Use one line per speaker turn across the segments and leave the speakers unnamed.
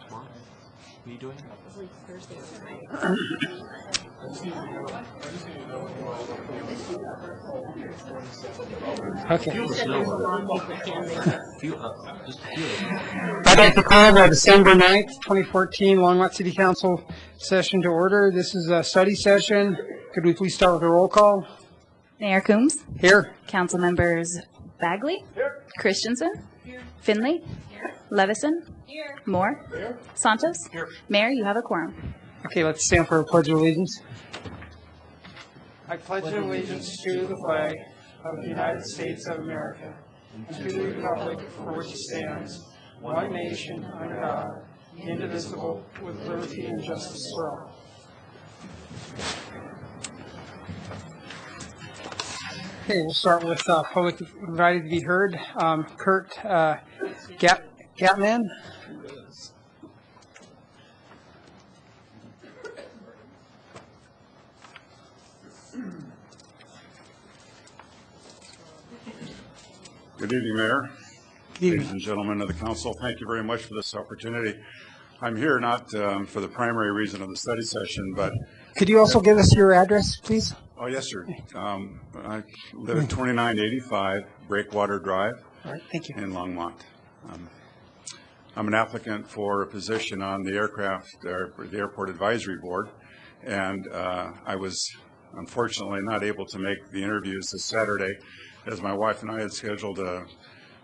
Tomorrow? What are you doing?
Thursday.
Okay. I'd like to call the December 9th, 2014 Longmont City Council session to order. This is a study session. Could we please start with a roll call?
Mayor Coombs.
Here.
Council members Bagley. Here. Christensen. Here. Finley. Here. Levison. Here. Moore. Here. Santos. Here. Mayor, you have a quorum.
Okay, let's stand for a pledge of allegiance. I pledge allegiance to the flag of the United States of America and to the republic for which it stands, one nation under God, indivisible, with liberty and justice for all. Okay, we'll start with public invited to be heard. Kurt Gatman.
Good evening, Mayor. Good evening. Ladies and gentlemen of the council, thank you very much for this opportunity. I'm here not for the primary reason of the study session, but...
Could you also give us your address, please?
Oh, yes, sir. I live at 2985 Breakwater Drive.
All right, thank you.
In Longmont. I'm an applicant for a position on the the Airport Advisory Board, and I was unfortunately not able to make the interviews this Saturday, as my wife and I had scheduled a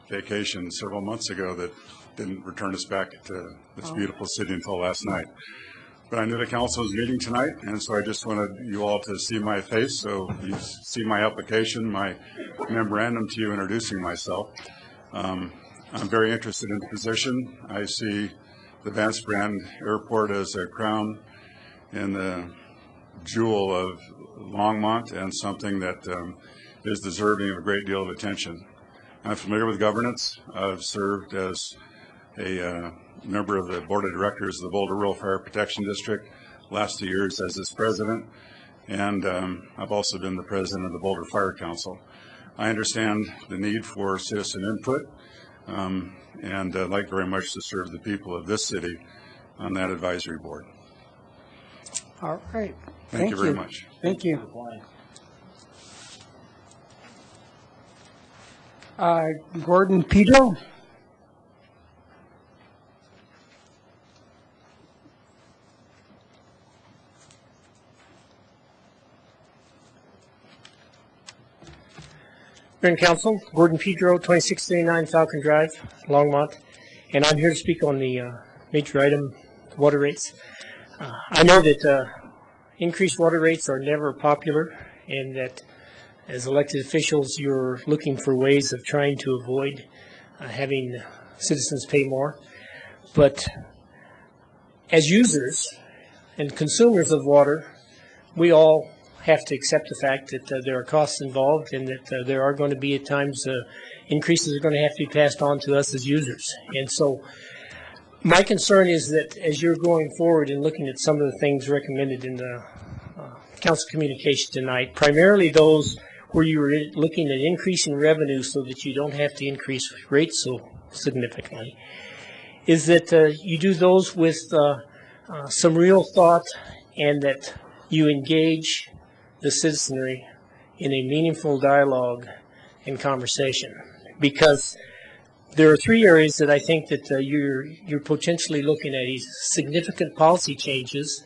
vacation several months ago that didn't return us back to this beautiful city until last night. But I knew the council was meeting tonight, and so I just wanted you all to see my face, so you see my application, my memorandum to you introducing myself. I'm very interested in the position. I see the Vance Brand Airport as a crown in the jewel of Longmont and something that is deserving of a great deal of attention. I'm familiar with governance. I've served as a member of the board of directors of the Boulder Rural Fire Protection District, last 2 years as its president, and I've also been the president of the Boulder Fire Council. I understand the need for citizen input, and I'd like very much to serve the people of this city on that advisory board.
All right.
Thank you very much.
Thank you. Gordon Pedro.
Mayor and Council, Gordon Pedro, 2639 Falcon Drive, Longmont, and I'm here to speak on the major item, water rates. I know that increased water rates are never popular, and that as elected officials you're looking for ways of trying to avoid having citizens pay more. But as users and consumers of water, we all have to accept the fact that there are costs involved, and that there are going to be at times increases are going to have to be passed on to us as users. And so my concern is that as you're going forward and looking at some of the things recommended in the council communication tonight, primarily those where you were looking at increasing revenue so that you don't have to increase rates so significantly, is that you do those with some real thought, and that you engage the citizenry in a meaningful dialogue and conversation, because there are three areas that I think that you're potentially looking at these significant policy changes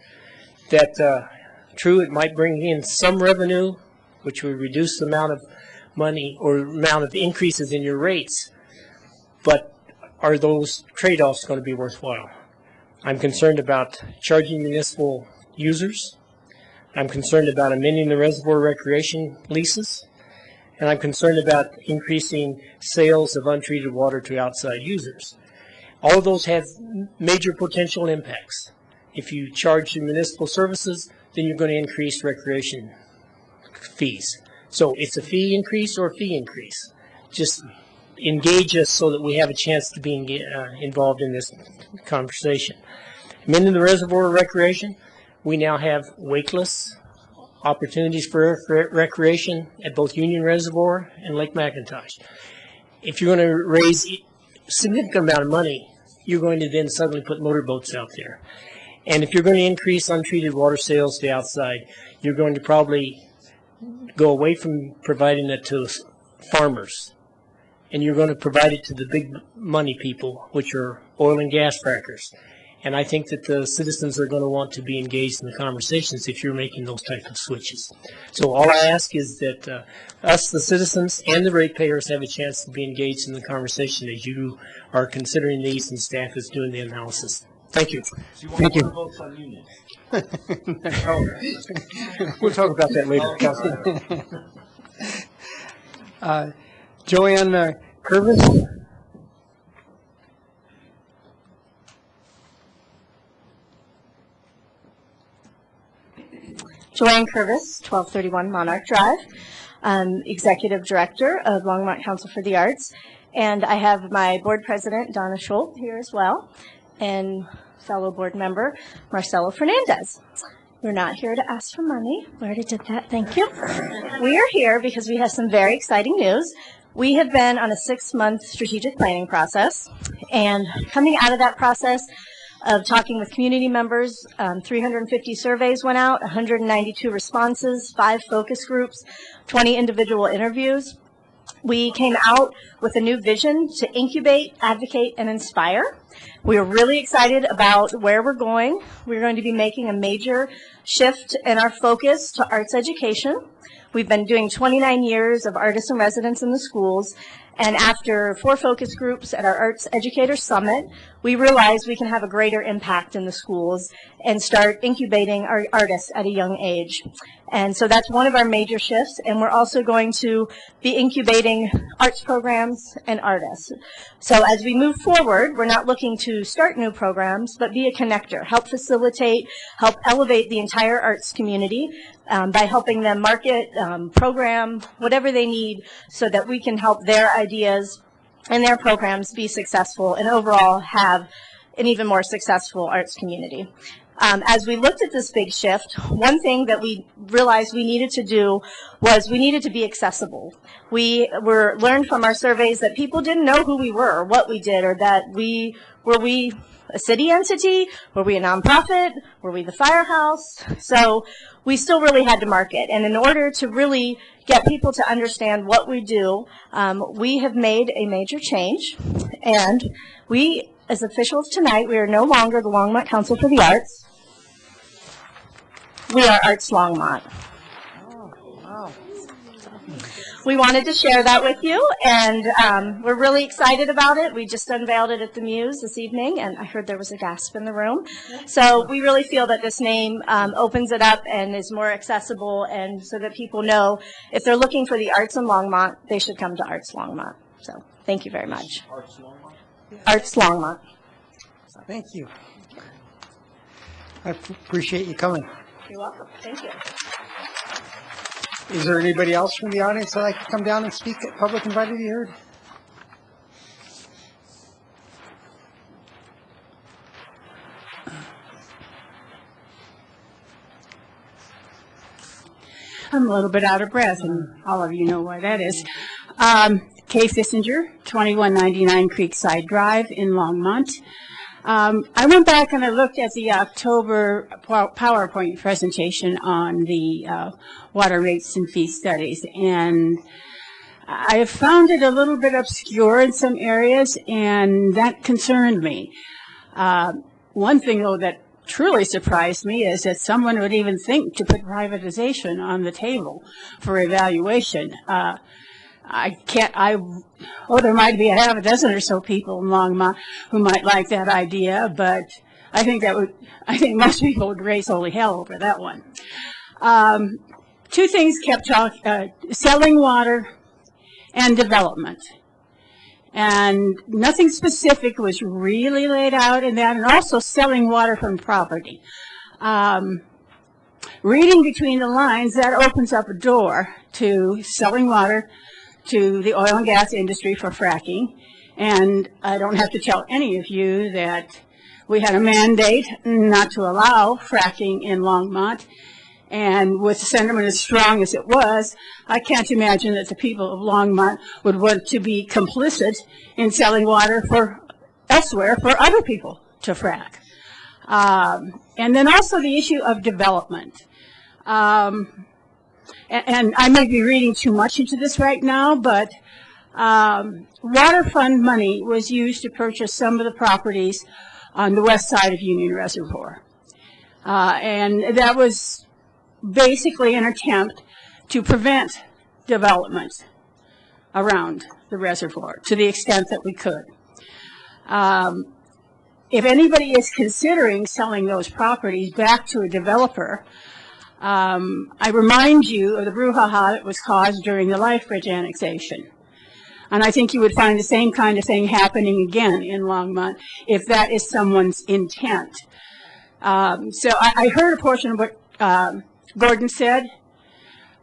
that, true, it might bring in some revenue, which would reduce the amount of money or amount of increases in your rates, but are those trade-offs going to be worthwhile? I'm concerned about charging municipal users. I'm concerned about amending the reservoir recreation leases. And I'm concerned about increasing sales of untreated water to outside users. All of those have major potential impacts. If you charge the municipal services, then you're going to increase recreation fees. So it's a fee increase or a fee increase. Just engage us so that we have a chance to be involved in this conversation. Amending the reservoir recreation, we now have wakeless opportunities for recreation at both Union Reservoir and Lake McIntosh. If you're going to raise a significant amount of money, you're going to then suddenly put motorboats out there. And if you're going to increase untreated water sales to outside, you're going to probably go away from providing it to farmers. And you're going to provide it to the big money people, which are oil and gas frackers. And I think that the citizens are going to want to be engaged in the conversations if you're making those type of switches. So all I ask is that us, the citizens, and the ratepayers have a chance to be engaged in the conversation as you are considering these and staff is doing the analysis. Thank you.
Thank you. Votes on unions.
We'll talk about that later, Councilman. Joanne Curvis.
Joanne Curvis, 1231 Monarch Drive, Executive Director of Longmont Council for the Arts. And I have my board president, Donna Schultz, here as well, and fellow board member, Marcelo Fernandez. We're not here to ask for money. We already did that. Thank you. We are here because we have some very exciting news. We have been on a 6-month strategic planning process, and coming out of that process of talking with community members, 350 surveys went out, 192 responses, 5 focus groups, 20 individual interviews. We came out with a new vision to incubate, advocate, and inspire. We are really excited about where we're going. We're going to be making a major shift in our focus to arts education. We've been doing 29 years of artists in residence in the schools, and after 4 focus groups at our Arts Educator Summit, we realized we can have a greater impact in the schools and start incubating our artists at a young age. And so that's one of our major shifts, and we're also going to be incubating arts programs and artists. So as we move forward, we're not looking to start new programs, but be a connector, help facilitate, help elevate the entire arts community by helping them market, program, whatever they need so that we can help their ideas and their programs be successful and overall have an even more successful arts community. As we looked at this big shift, one thing that we realized we needed to do was we needed to be accessible. We learned from our surveys that people didn't know who we were or what we did, or that were we a city entity? Were we a nonprofit? Were we the firehouse? So we still really had to market. And in order to really get people to understand what we do, we have made a major change. And we, as officials tonight, we are no longer the Longmont Council for the Arts. We are Arts Longmont. We wanted to share that with you, and we're really excited about it. We just unveiled it at the Muse this evening, and I heard there was a gasp in the room. So we really feel that this name opens it up and is more accessible, and so that people know if they're looking for the arts in Longmont, they should come to Arts Longmont. So thank you very much.
Arts Longmont?
Arts Longmont.
Thank you. I appreciate you coming.
You're welcome. Thank you.
Is there anybody else from the audience that'd like to come down and speak at public invited to be heard?
I'm a little bit out of breath, and all of you know why that is. Kay Fissinger, 2199 Creekside Drive in Longmont. I went back and I looked at the October PowerPoint presentation on the water rates and fee studies, and I found it a little bit obscure in some areas, and that concerned me. One thing, though, that truly surprised me is that someone would even think to put privatization on the table for evaluation. There might be a half a dozen or so people in Longmont who might like that idea, but I think most people would raise holy hell over that one. Two things kept talking, selling water and development. And nothing specific was really laid out in that, and also selling water from property. Reading between the lines, that opens up a door to selling water to the oil and gas industry for fracking. And I don't have to tell any of you that we had a mandate not to allow fracking in Longmont. And with the sentiment as strong as it was, I can't imagine that the people of Longmont would want to be complicit in selling water for elsewhere for other people to frack. And then also the issue of development. And I may be reading too much into this right now, but water fund money was used to purchase some of the properties on the west side of Union Reservoir. And that was basically an attempt to prevent development around the reservoir to the extent that we could. If anybody is considering selling those properties back to a developer, I remind you of the brouhaha that was caused during the Lifebridge annexation. And I think you would find the same kind of thing happening again in Longmont if that is someone's intent. So I heard a portion of what Gordon said.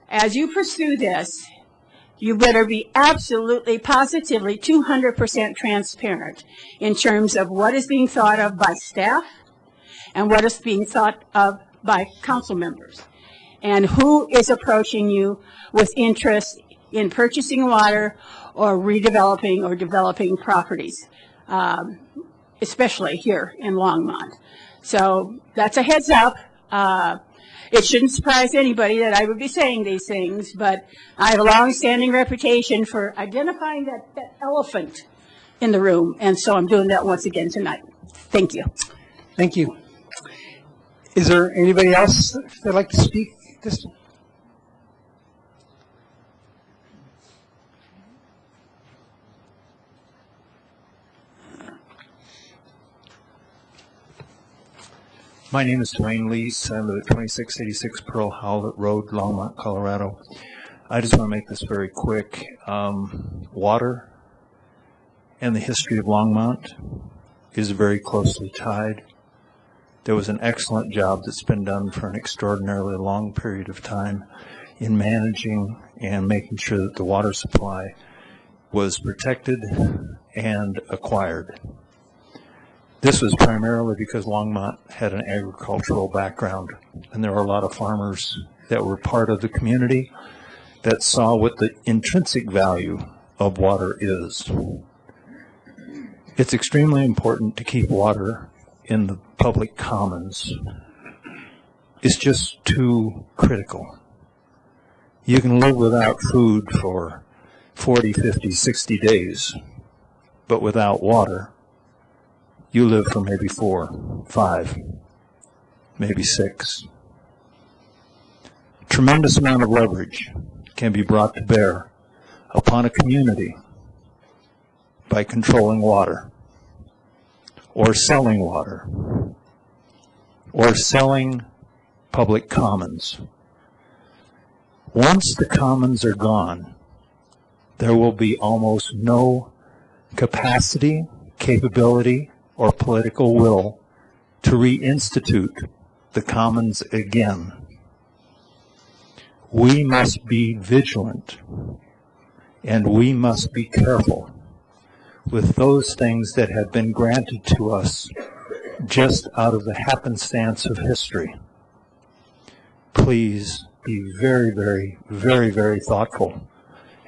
As you pursue this, you better be absolutely, positively, 200% transparent in terms of what is being thought of by staff and what is being thought of by council members, and who is approaching you with interest in purchasing water or redeveloping or developing properties, especially here in Longmont. So that's a heads up. It shouldn't surprise anybody that I would be saying these things, but I have a long-standing reputation for identifying that elephant in the room, and so I'm doing that once again tonight. Thank you.
Thank you. Is there anybody else that'd like to speak?
My name is Dwayne Lees. I live at 2686 Pearl Howlett Road, Longmont, Colorado. I just want to make this very quick. Water and the history of Longmont is very closely tied. There was an excellent job that's been done for an extraordinarily long period of time in managing and making sure that the water supply was protected and acquired. This was primarily because Longmont had an agricultural background, and there were a lot of farmers that were part of the community that saw what the intrinsic value of water is. It's extremely important to keep water in the public commons. It's just too critical. You can live without food for 40, 50, 60 days, but without water, you live for maybe 4, 5, maybe 6. Tremendous amount of leverage can be brought to bear upon a community by controlling water, or selling water, or selling public commons. Once the commons are gone, there will be almost no capacity, capability, or political will to reinstitute the commons again. We must be vigilant, and we must be careful with those things that have been granted to us just out of the happenstance of history. Please be very, very, very, very thoughtful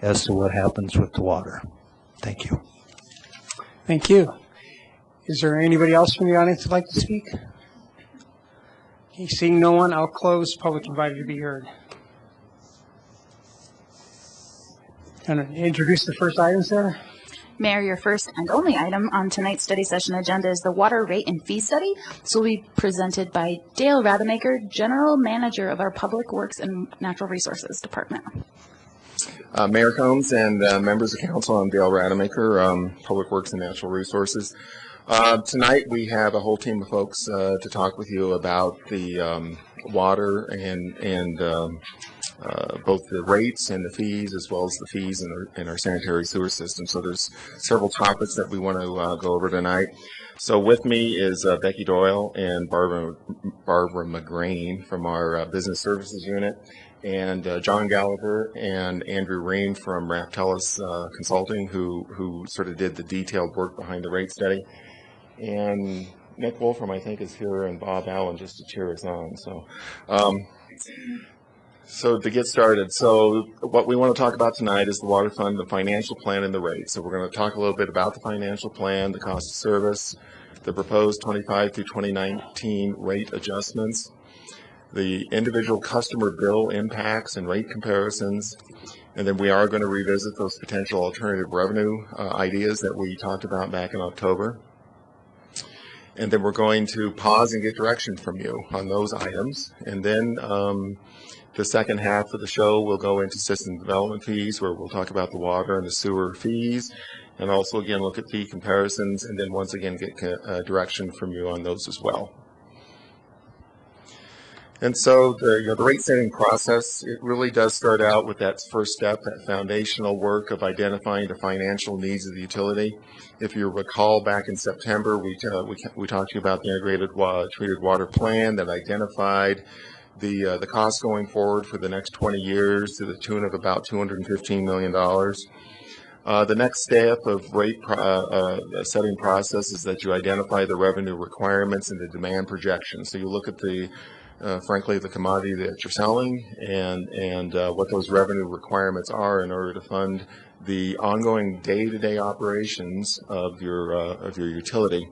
as to what happens with the water. Thank you.
Thank you. Is there anybody else from the audience that'd like to speak? Okay, seeing no one, I'll close public invited to be heard. And introduce the first item, Sarah.
Mayor, your first and only item on tonight's study session agenda is the water rate and fee study. This will be presented by Dale Rademacher, General Manager of our Public Works and Natural Resources Department.
Mayor Combs and members of council, I'm Dale Rademacher, Public Works and Natural Resources. Tonight we have a whole team of folks to talk with you about the water and both the rates and the fees, as well as the fees in our sanitary sewer system. So there's several topics that we want to go over tonight. So with me is Becky Doyle and Barbara McGrain from our Business Services Unit, and John Gallagher and Andrew Ream from Raftelis Consulting, who sort of did the detailed work behind the rate study. And Nick Wolfram, I think, is here, and Bob Allen just to cheer us on. So to get started, so what we want to talk about tonight is the water fund, the financial plan, and the rate. So we're going to talk a little bit about the financial plan, the cost of service, the proposed 25 through 2019 rate adjustments, the individual customer bill impacts and rate comparisons, and then we are going to revisit those potential alternative revenue ideas that we talked about back in October. And then we're going to pause and get direction from you on those items. And then the second half of the show, we'll go into system development fees, where we'll talk about the water and the sewer fees, and also again look at fee comparisons, and then once again get direction from you on those as well. And so the rate setting process, it really does start out with that first step, that foundational work of identifying the financial needs of the utility. If you recall, back in September, we talked to you about the integrated treated water plan that identified the costs going forward for the next 20 years to the tune of about $215 million. The next step of rate setting process is that you identify the revenue requirements and the demand projections. So you look at frankly, the commodity that you're selling and what those revenue requirements are in order to fund the ongoing day-to-day operations of your utility.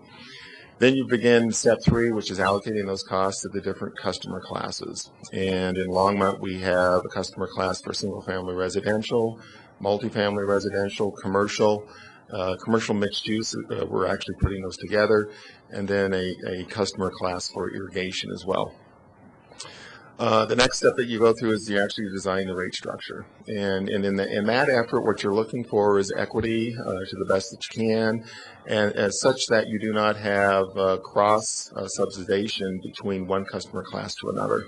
Then you begin step 3, which is allocating those costs to the different customer classes. And in Longmont, we have a customer class for single-family residential, multifamily residential, commercial mixed use. We're actually putting those together, and then a customer class for irrigation as well. The next step that you go through is you actually design the rate structure. And in that effort, what you're looking for is equity to the best that you can, and as such that you do not have cross-subsidization between one customer class to another.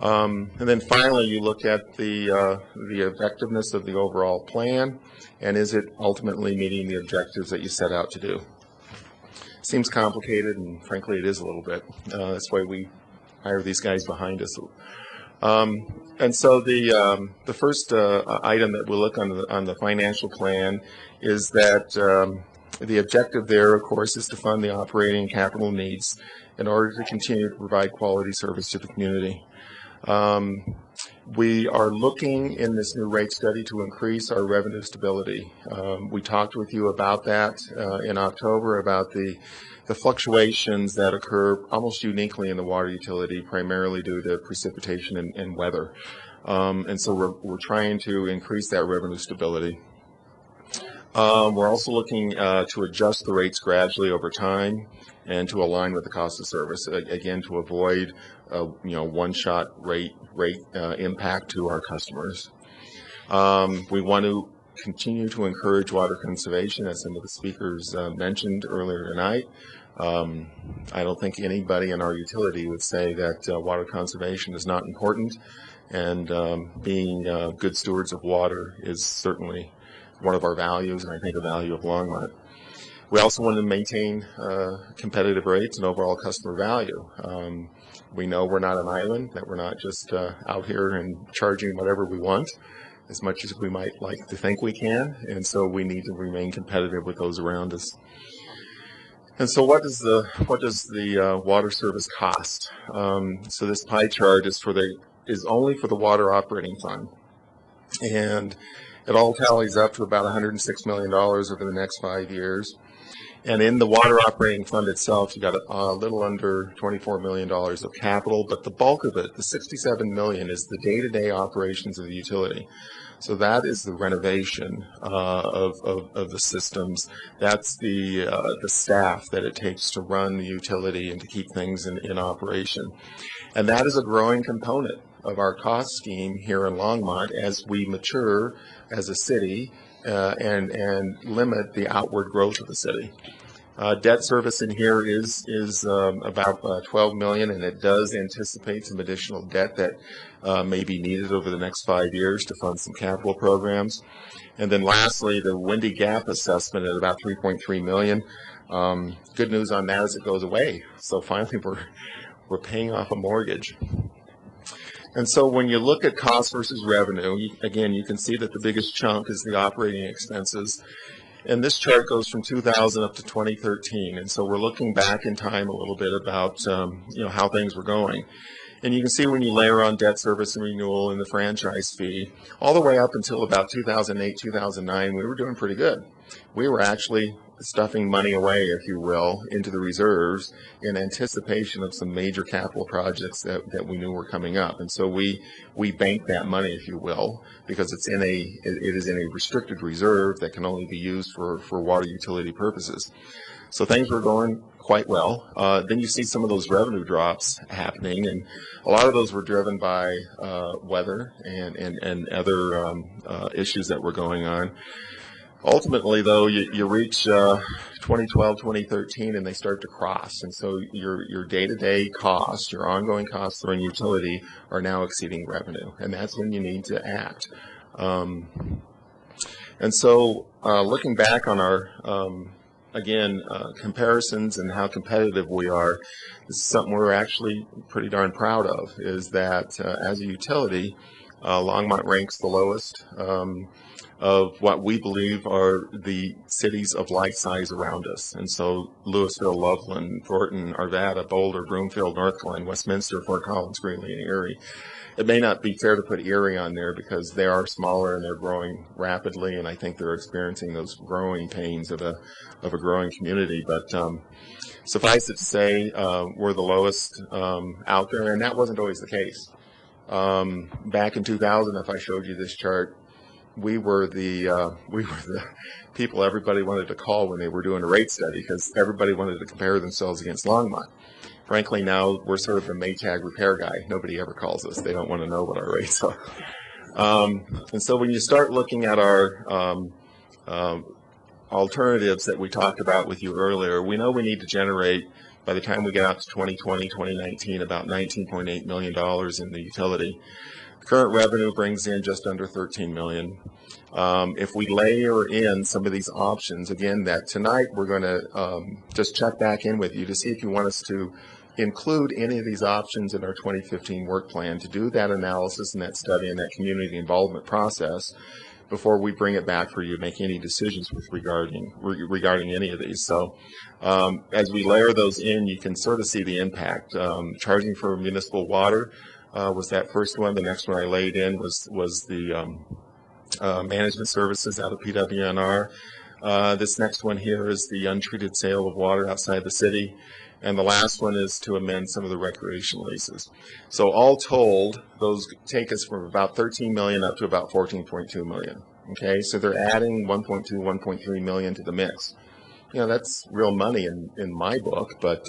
And then finally, you look at the effectiveness of the overall plan, and is it ultimately meeting the objectives that you set out to do. Seems complicated, and frankly, it is a little bit. That's why we hire these guys behind us. And so the first item that we'll look on the financial plan is that the objective there, of course, is to fund the operating and capital needs in order to continue to provide quality service to the community. We are looking in this new rate study to increase our revenue stability. We talked with you about that in October, about the fluctuations that occur almost uniquely in the water utility, primarily due to precipitation and weather. And so we're trying to increase that revenue stability. We're also looking to adjust the rates gradually over time and to align with the cost of service, again, to avoid one-shot rate impact to our customers. We want to continue to encourage water conservation, as some of the speakers mentioned earlier tonight. I don't think anybody in our utility would say that water conservation is not important, and being good stewards of water is certainly one of our values, and I think a value of Longmont. We also want to maintain competitive rates and overall customer value. We know we're not an island, that we're not just out here and charging whatever we want, as much as we might like to think we can, and so we need to remain competitive with those around us. And so what does the water service cost? So this pie chart is only for the water operating fund, and it all tallies up to about $106 million over the next 5 years. And in the water operating fund itself, you got a little under $24 million of capital, but the bulk of it, the $67 million, is the day-to-day operations of the utility. So that is the renovation of the systems. That's the staff that it takes to run the utility and to keep things in operation. And that is a growing component of our cost scheme here in Longmont as we mature as a city and limit the outward growth of the city. Debt service in here is about $12 million, and it does anticipate some additional debt that may be needed over the next 5 years to fund some capital programs. And then lastly, the Windy Gap assessment at about $3.3 million. Good news on that is it goes away. So finally, we're paying off a mortgage. And so when you look at cost versus revenue, again, you can see that the biggest chunk is the operating expenses. And this chart goes from 2000 up to 2013. And so we're looking back in time a little bit about how things were going. And you can see when you layer on debt service and renewal and the franchise fee, all the way up until about 2008, 2009, we were doing pretty good. We were actually stuffing money away, if you will, into the reserves in anticipation of some major capital projects that we knew were coming up. And so we banked that money, if you will, because it is in a restricted reserve that can only be used for water utility purposes. So things were going quite well. Then you see some of those revenue drops happening, and a lot of those were driven by weather and other issues that were going on. Ultimately, though, you reach 2012, 2013, and they start to cross. And so your day-to-day costs, your ongoing costs for a utility are now exceeding revenue. And that's when you need to act. And so looking back on our, comparisons and how competitive we are, this is something we're actually pretty darn proud of, is that as a utility, Longmont ranks the lowest of what we believe are the cities of like size around us. And so Louisville, Loveland, Thornton, Arvada, Boulder, Broomfield, North Glen, Westminster, Fort Collins, Greeley, and Erie. It may not be fair to put Erie on there because they are smaller and they're growing rapidly, and I think they're experiencing those growing pains of a growing community. But suffice it to say, we're the lowest out there, and that wasn't always the case. Back in 2000, if I showed you this chart, we were the people everybody wanted to call when they were doing a rate study because everybody wanted to compare themselves against Longmont. Frankly, now we're sort of the Maytag repair guy. Nobody ever calls us. They don't want to know what our rates are. And so when you start looking at our alternatives that we talked about with you earlier, we know we need to generate, by the time we get out to 2020, 2019, about $19.8 million in the utility. Current revenue brings in just under $13 million. If we layer in some of these options, again, that tonight we're going to just check back in with you to see if you want us to include any of these options in our 2015 work plan, to do that analysis and that study and that community involvement process before we bring it back for you to make any decisions with regarding any of these. So as we layer those in, you can sort of see the impact. Charging for municipal water was that first one. The next one I laid in was the management services out of PWNR. This next one here is the untreated sale of water outside the city. And the last one is to amend some of the recreation leases. So all told, those take us from about $13 million up to about $14.2 million. Okay, so they're adding $1.2, $1.3 million to the mix. You know, that's real money in my book, but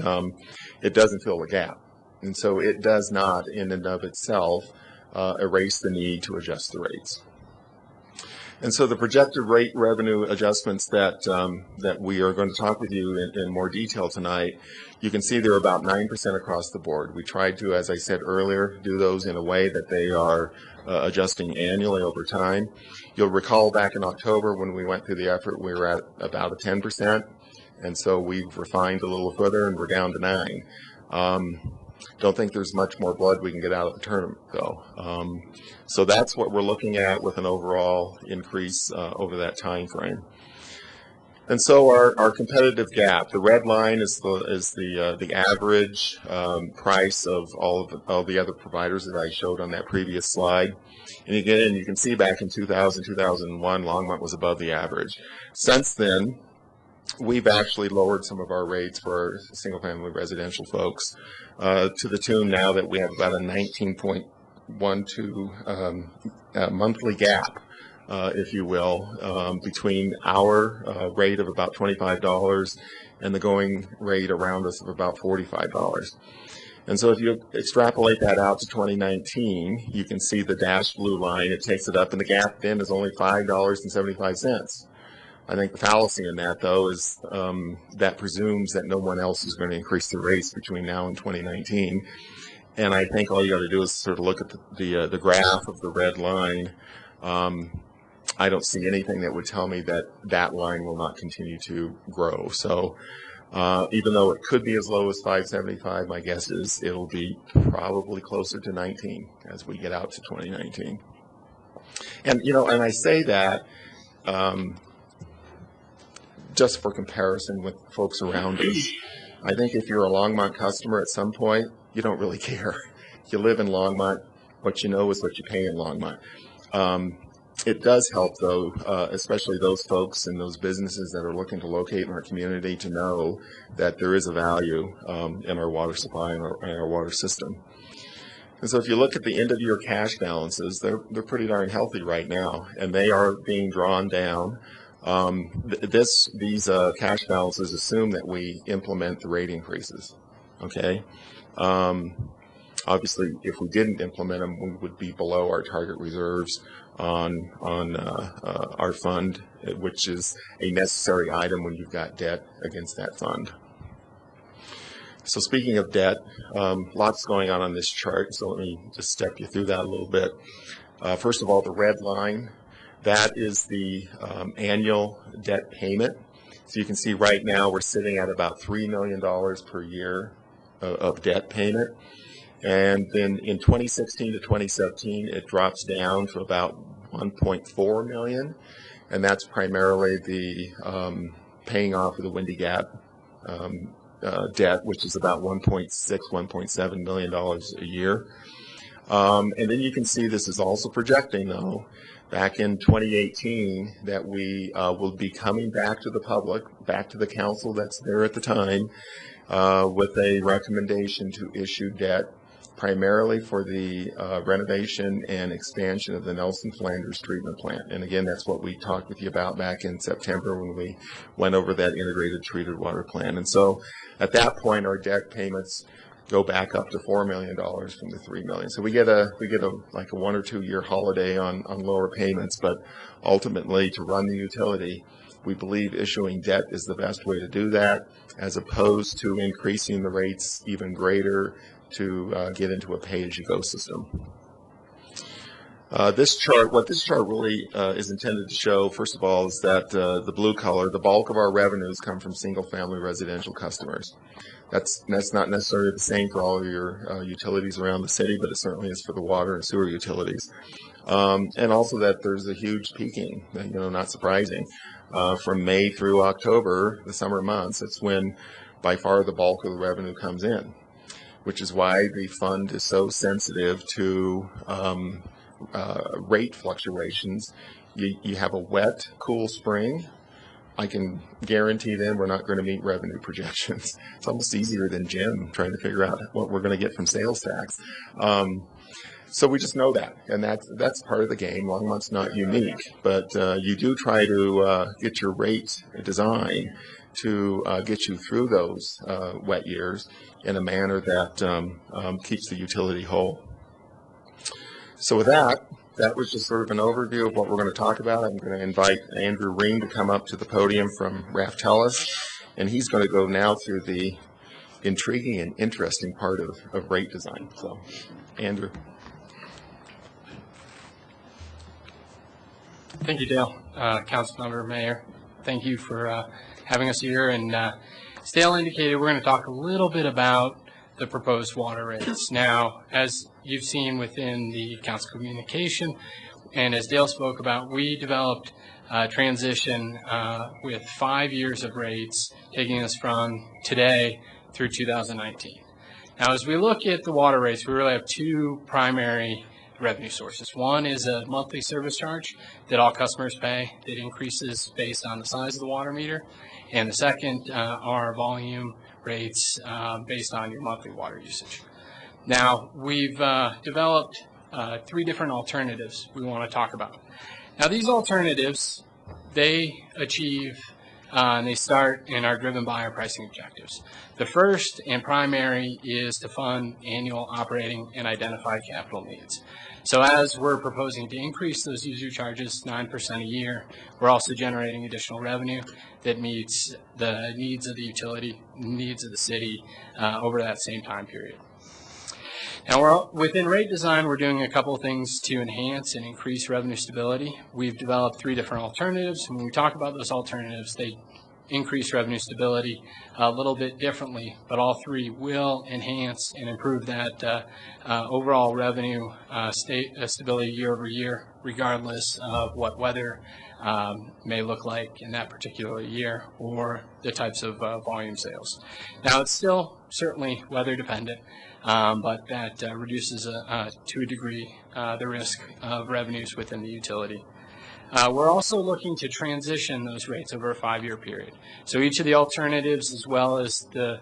it doesn't fill the gap. And so it does not, in and of itself, erase the need to adjust the rates. And so the projected rate revenue adjustments that we are going to talk with you in more detail tonight, you can see they're about 9% across the board. We tried to, as I said earlier, do those in a way that they are adjusting annually over time. You'll recall back in October when we went through the effort, we were at about a 10%. And so we've refined a little further and we're down to 9%. Don't think there's much more blood we can get out of the tournament, though. So that's what we're looking at with an overall increase over that time frame. And so our competitive gap, the red line is the average price of all the other providers that I showed on that previous slide. And again, you can see back in 2000, 2001, Longmont was above the average. Since then, we've actually lowered some of our rates for our single-family residential folks to the tune now that we have about a 19.12 monthly gap, if you will, between our rate of about $25 and the going rate around us of about $45. And so if you extrapolate that out to 2019, you can see the dashed blue line. It takes it up, and the gap then is only $5.75. I think the fallacy in that, though, is that presumes that no one else is going to increase the rates between now and 2019. And I think all you got to do is sort of look at the graph of the red line. I don't see anything that would tell me that that line will not continue to grow. So even though it could be as low as 575, my guess is it'll be probably closer to 19 as we get out to 2019. And, you know, and I say that just for comparison with folks around us. I think if you're a Longmont customer at some point, you don't really care. You live in Longmont, what you know is what you pay in Longmont. It does help, though, especially those folks and those businesses that are looking to locate in our community, to know that there is a value in our water supply and our water system. And so if you look at the end-of-year cash balances, they're pretty darn healthy right now, and they are being drawn down. These cash balances assume that we implement the rate increases, okay? Obviously, if we didn't implement them, we would be below our target reserves on our fund, which is a necessary item when you've got debt against that fund. So speaking of debt, lots going on this chart, so let me just step you through that a little bit. First of all, the red line, that is the annual debt payment. So you can see right now we're sitting at about $3 million per year of debt payment. And then in 2016 to 2017, it drops down to about 1.4 million. And that's primarily the paying off of the Windy Gap debt, which is about $1.6, $1.7 million a year. And then you can see this is also projecting, though, back in 2018, that we will be coming back to the public, back to the council that's there at the time, with a recommendation to issue debt primarily for the renovation and expansion of the Nelson Flanders treatment plant. And again, that's what we talked with you about back in September when we went over that integrated treated water plan. And so at that point, our debt payments go back up to $4 million from the $3 million. So we get a like a 1 or 2 year holiday on lower payments, but ultimately to run the utility, we believe issuing debt is the best way to do that, as opposed to increasing the rates even greater to get into a pay-as-you-go system. What this chart really is intended to show, first of all, is that the blue color, the bulk of our revenues come from single-family residential customers. That's not necessarily the same for all of your utilities around the city, but it certainly is for the water and sewer utilities. And also that there's a huge peaking, not surprising. From May through October, the summer months, it's when by far the bulk of the revenue comes in, which is why the fund is so sensitive to rate fluctuations. You have a wet, cool spring, I can guarantee then we're not going to meet revenue projections. It's almost easier than Jim trying to figure out what we're going to get from sales tax. So we just know that, and that's part of the game. Longmont's not unique, but you do try to get your rate design to get you through those wet years in a manner that keeps the utility whole. So with that was just sort of an overview of what we're going to talk about. I'm going to invite Andrew Ring to come up to the podium from Raftellus, and he's going to go now through the intriguing and interesting part of rate design. So, Andrew.
Thank you, Dale. Councilmember, Mayor, thank you for having us here. And as Dale indicated, we're going to talk a little bit about the proposed water rates. Now, as you've seen within the council communication, and as Dale spoke about, we developed a transition with 5 years of rates, taking us from today through 2019. Now, as we look at the water rates, we really have two primary revenue sources. One is a monthly service charge that all customers pay that increases based on the size of the water meter. And the second are volume rates based on your monthly water usage. Now, we've developed 3 different alternatives we want to talk about. Now, these alternatives, they achieve and they start and are driven by our pricing objectives. The first and primary is to fund annual operating and identified capital needs. So as we're proposing to increase those user charges 9% a year, we're also generating additional revenue that meets the needs of the utility, needs of the city over that same time period. Now, within rate design, we're doing a couple of things to enhance and increase revenue stability. We've developed 3 different alternatives. When we talk about those alternatives, they increase revenue stability a little bit differently, but all 3 will enhance and improve that overall revenue stability year over year, regardless of what weather may look like in that particular year or the types of volume sales. Now, it's still certainly weather dependent, but that reduces to a degree the risk of revenues within the utility. We're also looking to transition those rates over a 5-year period. So each of the alternatives, as well as the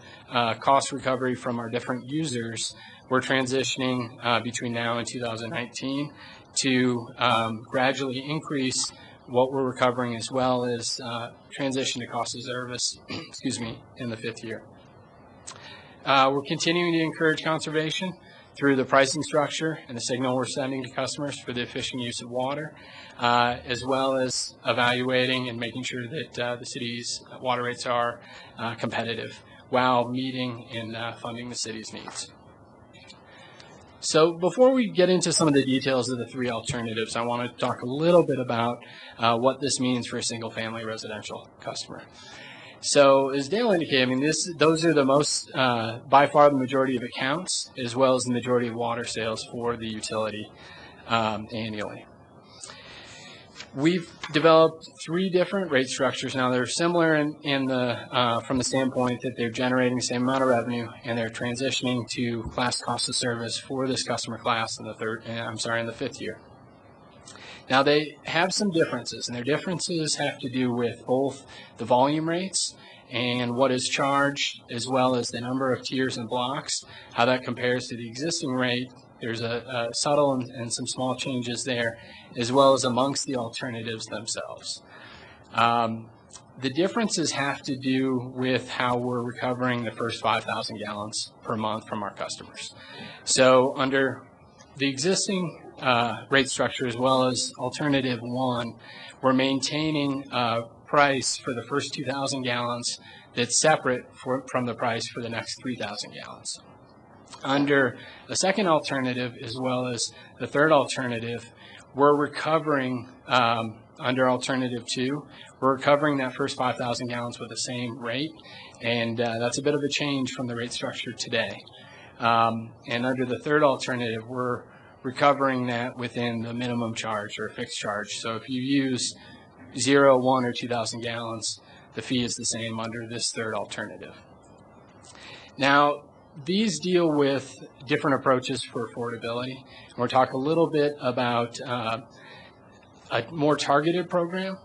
cost recovery from our different users, we're transitioning between now and 2019 to gradually increase what we're recovering, as well as transition to cost of service, in the 5th year. We're continuing to encourage conservation through the pricing structure and the signal we're sending to customers for the efficient use of water, as well as evaluating and making sure that the city's water rates are competitive while meeting and funding the city's needs. So before we get into some of the details of the 3 alternatives, I want to talk a little bit about what this means for a single-family residential customer. So as Dale indicated, those are the most, by far the majority of accounts, as well as the majority of water sales for the utility annually. We've developed 3 different rate structures. Now, they're similar in the from the standpoint that they're generating the same amount of revenue, and they're transitioning to class cost of service for this customer class in the 5th year. Now, they have some differences, and their differences have to do with both the volume rates and what is charged, as well as the number of tiers and blocks, how that compares to the existing rate. There's a subtle and some small changes there, as well as amongst the alternatives themselves. The differences have to do with how we're recovering the first 5,000 gallons per month from our customers. So under the existing rate structure, as well as alternative 1, we're maintaining a price for the first 2,000 gallons that's separate from the price for the next 3,000 gallons. Under the second alternative, as well as the third alternative, we're recovering, under alternative 2, we're recovering that first 5,000 gallons with the same rate, and that's a bit of a change from the rate structure today. And under the third alternative, we're recovering that within the minimum charge or fixed charge. So if you use 0, 1, or 2,000 gallons, the fee is the same under this third alternative. Now, these deal with different approaches for affordability. And we'll talk a little bit about a more targeted program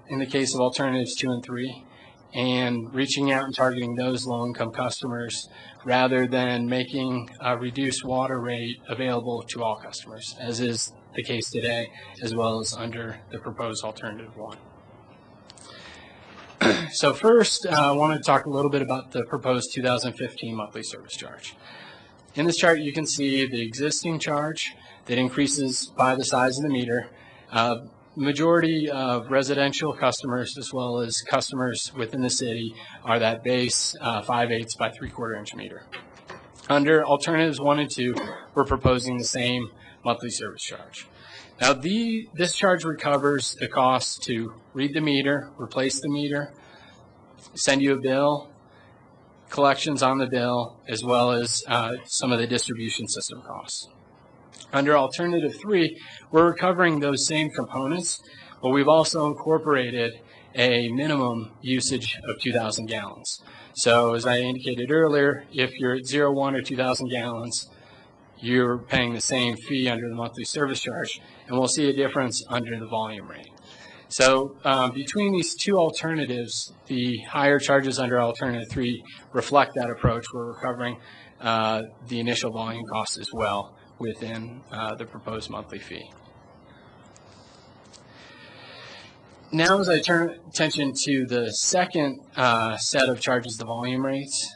in the case of alternatives 2 and 3, and reaching out and targeting those low-income customers rather than making a reduced water rate available to all customers, as is the case today, as well as under the proposed alternative 1. So first, I want to talk a little bit about the proposed 2015 monthly service charge. In this chart, you can see the existing charge that increases by the size of the meter. Majority of residential customers, as well as customers within the city, are that base 5/8 by 3/4 inch meter. Under alternatives 1 and 2, we're proposing the same monthly service charge. Now, this charge recovers the cost to read the meter, replace the meter, send you a bill, collections on the bill, as well as some of the distribution system costs. Under alternative 3, we're recovering those same components, but we've also incorporated a minimum usage of 2,000 gallons. So as I indicated earlier, if you're at 0, 1, or 2,000 gallons, you're paying the same fee under the monthly service charge, and we'll see a difference under the volume rate. So between these two alternatives, the higher charges under alternative 3 reflect that approach. We're recovering the initial volume cost as well within the proposed monthly fee. Now, as I turn attention to the second set of charges, the volume rates,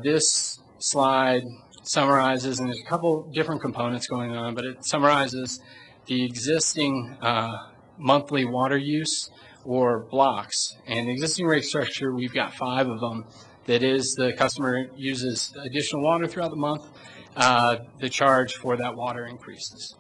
this slide summarizes, and there's a couple different components going on, but it summarizes the existing monthly water use or blocks. And the existing rate structure, we've got 5 of them. That is, the customer uses additional water throughout the month, the charge for that water increases.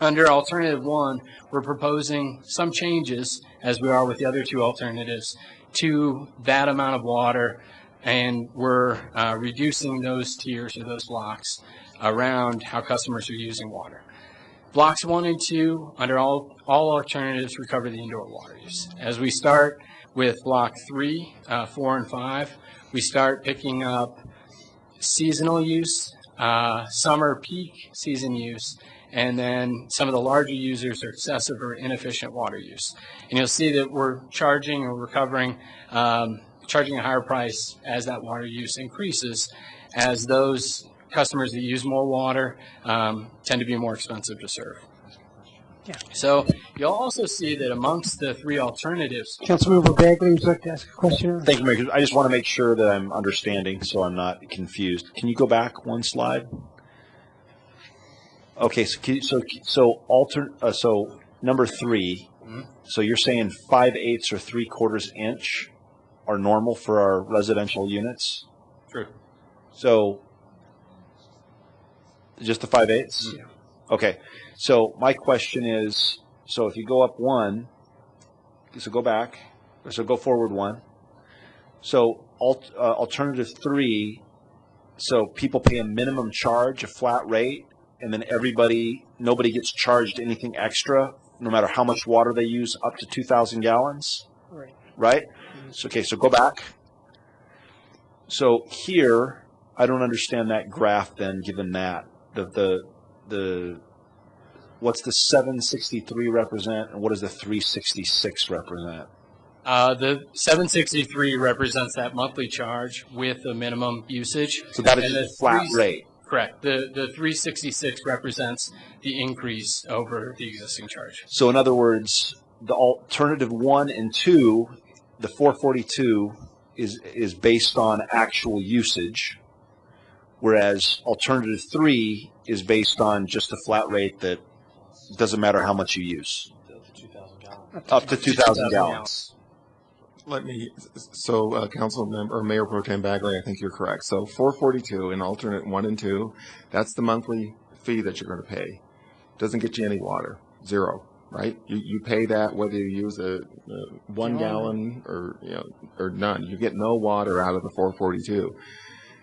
Under alternative 1, we're proposing some changes, as we are with the other 2 alternatives, to that amount of water, and we're reducing those tiers or those blocks around how customers are using water. Blocks 1 and 2, under all alternatives, recover the indoor water use. As we start with block 3, 4, and 5, we start picking up seasonal use, summer peak season use, and then some of the larger users are excessive or inefficient water use. And you'll see that we're charging or recovering, charging a higher price as that water use increases, as those customers that use more water tend to be more expensive to serve.
Yeah.
So you'll also see that amongst the 3 alternatives.
Councilmember Bagley, would you like to ask a question?
Thank you, Mayor. I just want to make sure that I'm understanding so I'm not confused. Can you go back one slide? Okay, so number 3, so you're saying 5/8 or 3/4 inch are normal for our residential units?
True.
So just the 5/8?
Yeah.
Okay, so my question is, so if you go up 1, so go back, so go forward 1. So alternative 3, so people pay a minimum charge, a flat rate, and then nobody gets charged anything extra, no matter how much water they use, up to 2,000 gallons?
Right.
Right? So, okay, so go back. So here, I don't understand that graph then, given that. What's the 763 represent, and what does the 366 represent?
The 763 represents that monthly charge with the minimum usage.
So that is a flat rate.
Correct. The 366 represents the increase over the existing charge.
So in other words, the alternative 1 and 2, the 442 is based on actual usage, whereas alternative 3 is based on just a flat rate that doesn't matter how much you use. Up to 2,000 gallons.
Council member or Mayor Pro Tem Bagley, I think you're correct. So 442 in alternate 1 and 2, that's the monthly fee that you're going to pay. Doesn't get you any water, 0, right? You pay that whether you use a 1 gallon or none. You get no water out of the 442.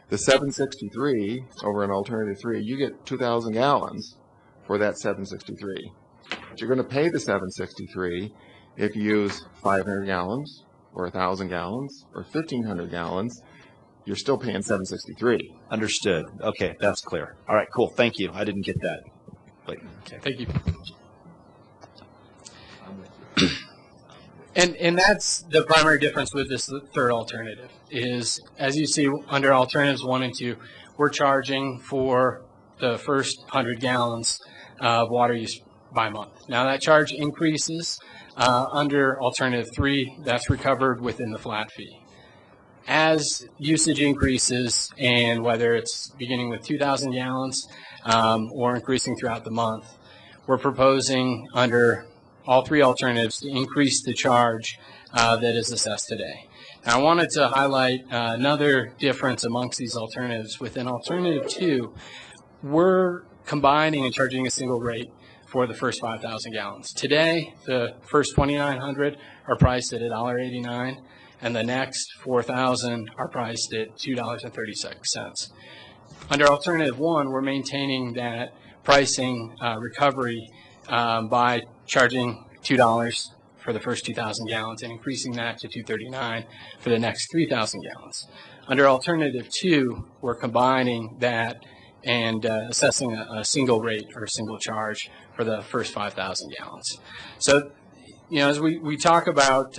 The 763 over in alternative 3, you get 2,000 gallons for that 763. But you're going to pay the 763 if you use 500 gallons or 1,000 gallons or 1,500 gallons. You're still paying 763.
Understood. Okay, that's clear. All right, cool. Thank you. I didn't get that. Wait.
Okay, thank you. And that's the primary difference with this third alternative is, as you see under alternatives 1 and 2, we're charging for the first 100 gallons of water use by month. Now that charge increases under alternative 3, that's recovered within the flat fee. As usage increases, and whether it's beginning with 2,000 gallons or increasing throughout the month, we're proposing under all 3 alternatives to increase the charge that is assessed today. Now, I wanted to highlight another difference amongst these alternatives. Within alternative 2, we're combining and charging a single rate for the first 5,000 gallons. Today, the first 2,900 are priced at $1.89, and the next 4,000 are priced at $2.36. Under alternative 1, we're maintaining that pricing recovery by charging $2 for the first 2,000 gallons and increasing that to $2.39 for the next 3,000 gallons. Under alternative 2, we're combining that and assessing a single rate or a single charge for the first 5,000 gallons. So, as we talk about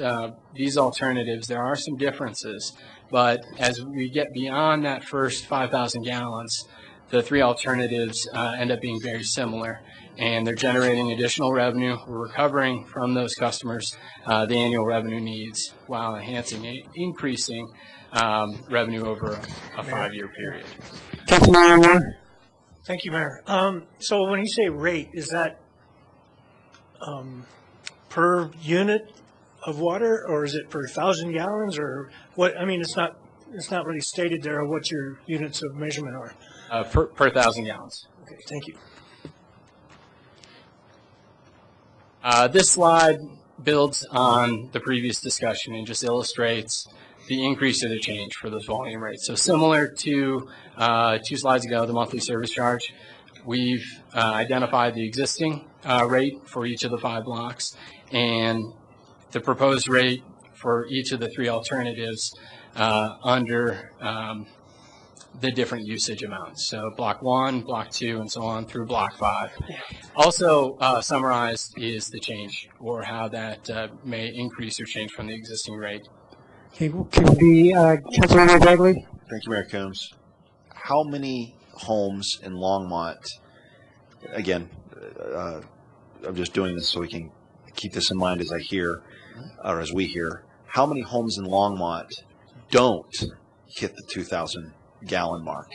these alternatives, there are some differences, but as we get beyond that first 5,000 gallons, the three alternatives end up being very similar, and they're generating additional revenue. We're recovering from those customers the annual revenue needs while increasing revenue over a 5-year period.
Councilman Moore. Thank you, Mayor. So when you say rate, is that per unit of water, or is it per 1,000 gallons, or what? I mean, it's not really stated there what your units of measurement are.
Per 1,000 gallons.
Okay, thank you.
This slide builds on the previous discussion and just illustrates the increase or the change for those volume rates. So similar to 2 slides ago, the monthly service charge, we've identified the existing rate for each of the 5 blocks and the proposed rate for each of the 3 alternatives under the different usage amounts. So block 1, block 2, and so on through block 5. Also summarized is the change, or how that may increase or change from the existing rate.
Okay, can be Councilmember Bagley.
Thank you, Mayor Coombs. How many homes in Longmont, again, I'm just doing this so we can keep this in mind as I hear, or as we hear, how many homes in Longmont don't hit the 2,000 gallon mark?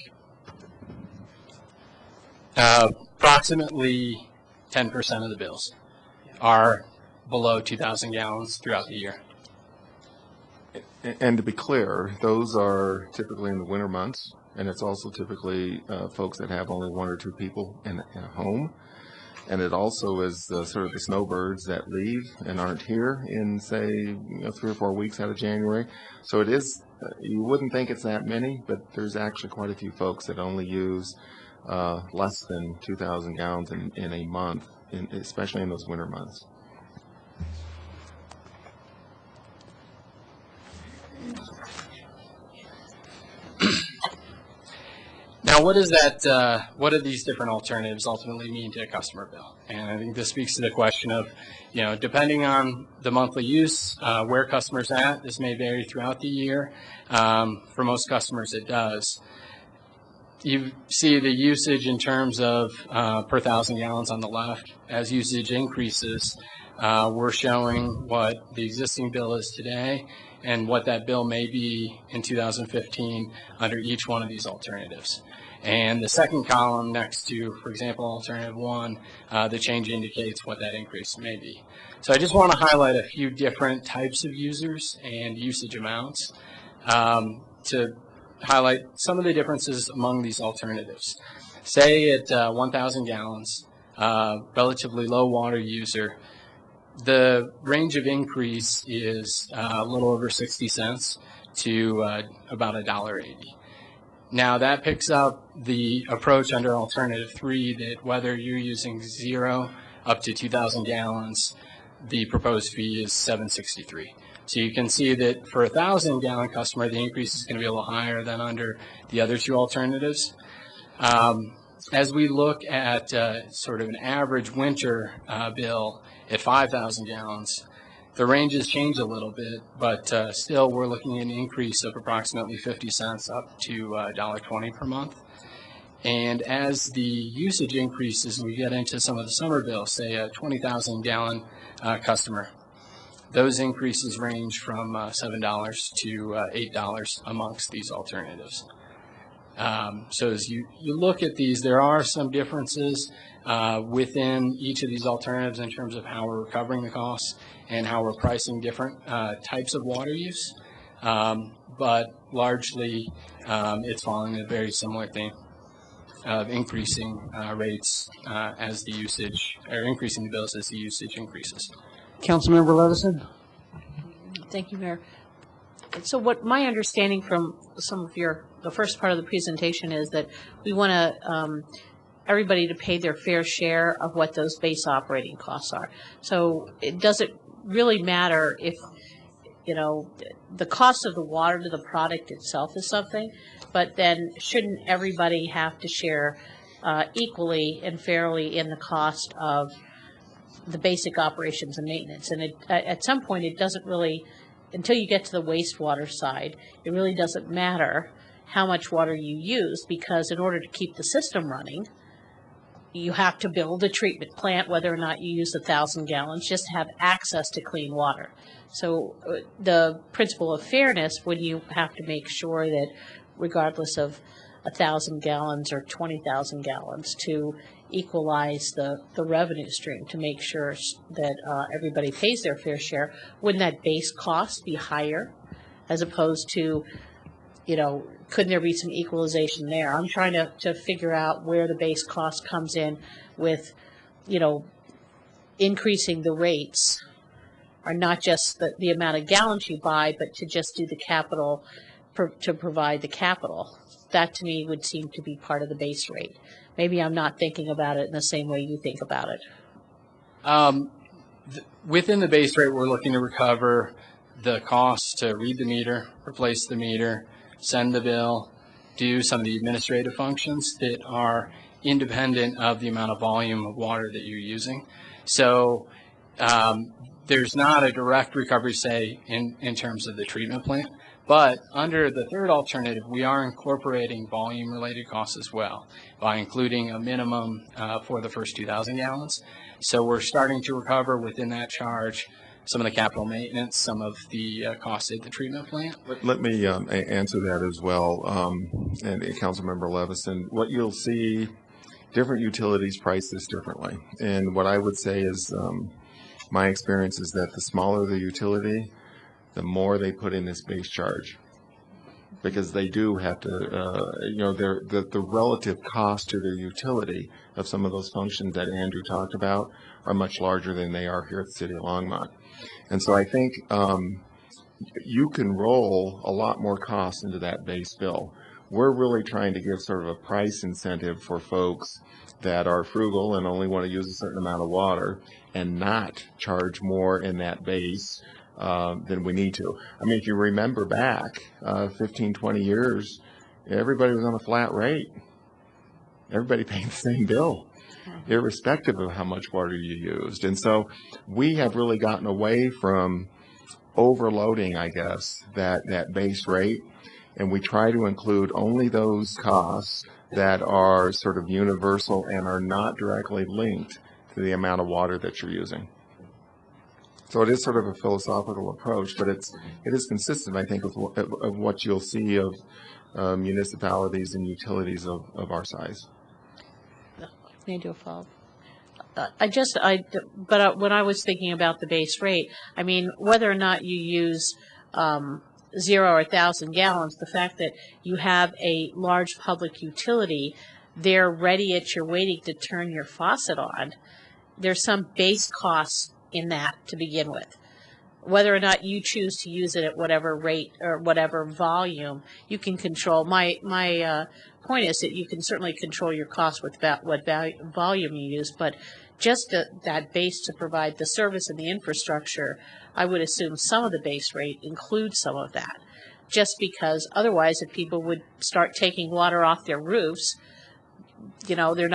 Approximately 10% of the bills are below 2,000 gallons throughout the year.
And to be clear, those are typically in the winter months, and it's also typically folks that have only 1 or 2 people in a home. And it also is sort of the snowbirds that leave and aren't here in, say, 3 or 4 weeks out of January. So it is, you wouldn't think it's that many, but there's actually quite a few folks that only use less than 2,000 gallons in a month, especially in those winter months.
Now, what is that? What do these different alternatives ultimately mean to a customer bill? And I think this speaks to the question of, depending on the monthly use, where customers at. This may vary throughout the year. For most customers, it does. You see the usage in terms of per 1,000 gallons on the left. As usage increases, we're showing what the existing bill is today and what that bill may be in 2015 under each one of these alternatives. And the second column next to, for example, alternative 1, the change indicates what that increase may be. So I just want to highlight a few different types of users and usage amounts to highlight some of the differences among these alternatives. Say at 1,000 gallons, relatively low water user, the range of increase is a little over 60 cents to about $1.80. Now that picks up the approach under alternative 3 that whether you're using 0 up to 2,000 gallons, the proposed fee is $7.63. So you can see that for a 1,000 gallon customer, the increase is going to be a little higher than under the other 2 alternatives. As we look at sort of an average winter bill at 5,000 gallons, the ranges change a little bit, but still we're looking at an increase of approximately 50 cents up to $1.20 per month. And as the usage increases and we get into some of the summer bills, say a 20,000 gallon customer, those increases range from $7 to $8 amongst these alternatives. So as you look at these, there are some differences within each of these alternatives in terms of how we're recovering the costs and how we're pricing different types of water use. But largely, it's following a very similar theme of increasing rates as the usage, or increasing the bills as the usage increases.
Councilmember Levison.
Thank you, Mayor. So what my understanding from some of the first part of the presentation is that we want to everybody to pay their fair share of what those base operating costs are. So it doesn't really matter if you know, the cost of the water to the product itself is something, but then shouldn't everybody have to share equally and fairly in the cost of the basic operations and maintenance? And at some point, it doesn't really, until you get to the wastewater side, it really doesn't matter how much water you use, because in order to keep the system running, you have to build a treatment plant, whether or not you use 1,000 gallons, just to have access to clean water. So the principle of fairness, when you have to make sure that regardless of 1,000 gallons or 20,000 gallons, to equalize the revenue stream, to make sure that everybody pays their fair share, wouldn't that base cost be higher as opposed to, you know, couldn't there be some equalization there? I'm trying to figure out where the base cost comes in with, you know, increasing the rates, or not just the amount of gallons you buy, but to just do the capital, to provide the capital. That to me would seem to be part of the base rate. Maybe I'm not thinking about it in the same way you think about it.
Within the base rate, we're looking to recover the cost to read the meter, replace the meter, send the bill, do some of the administrative functions that are independent of the amount of volume of water that you're using. So there's not a direct recovery, say, in terms of the treatment plant. But under the third alternative, we are incorporating volume-related costs as well by including a minimum for the first 2,000 gallons. So we're starting to recover within that charge some of the capital maintenance, some of the costs at the treatment plant.
Let me answer that as well. And Councilmember Levison, what you'll see, different utilities price this differently. And what I would say is my experience is that the smaller the utility, the more they put in this base charge, because they do have to, you know, the relative cost to their utility of some of those functions that Andrew talked about are much larger than they are here at the City of Longmont. And so I think you can roll a lot more costs into that base bill. We're really trying to give sort of a price incentive for folks that are frugal and only want to use a certain amount of water and not charge more in that base than we need to. I mean, if you remember back 15, 20 years, everybody was on a flat rate. Everybody paid the same bill, irrespective of how much water you used. And so we have really gotten away from overloading, I guess, that base rate. And we try to include only those costs that are sort of universal and are not directly linked to the amount of water that you're using. So it is sort of a philosophical approach, but it is consistent, I think, of what you'll see of municipalities and utilities of our size.
May I do a follow-up? But when I was thinking about the base rate, I mean, whether or not you use 0 or 1,000 gallons, the fact that you have a large public utility, they're ready at your waiting to turn your faucet on. There's some base costs in that to begin with. Whether or not you choose to use it at whatever rate or whatever volume, you can control. My point is that you can certainly control your costs with what volume you use, but just that base to provide the service and the infrastructure, I would assume some of the base rate includes some of that. Just because otherwise, if people would start taking water off their roofs, you know, they're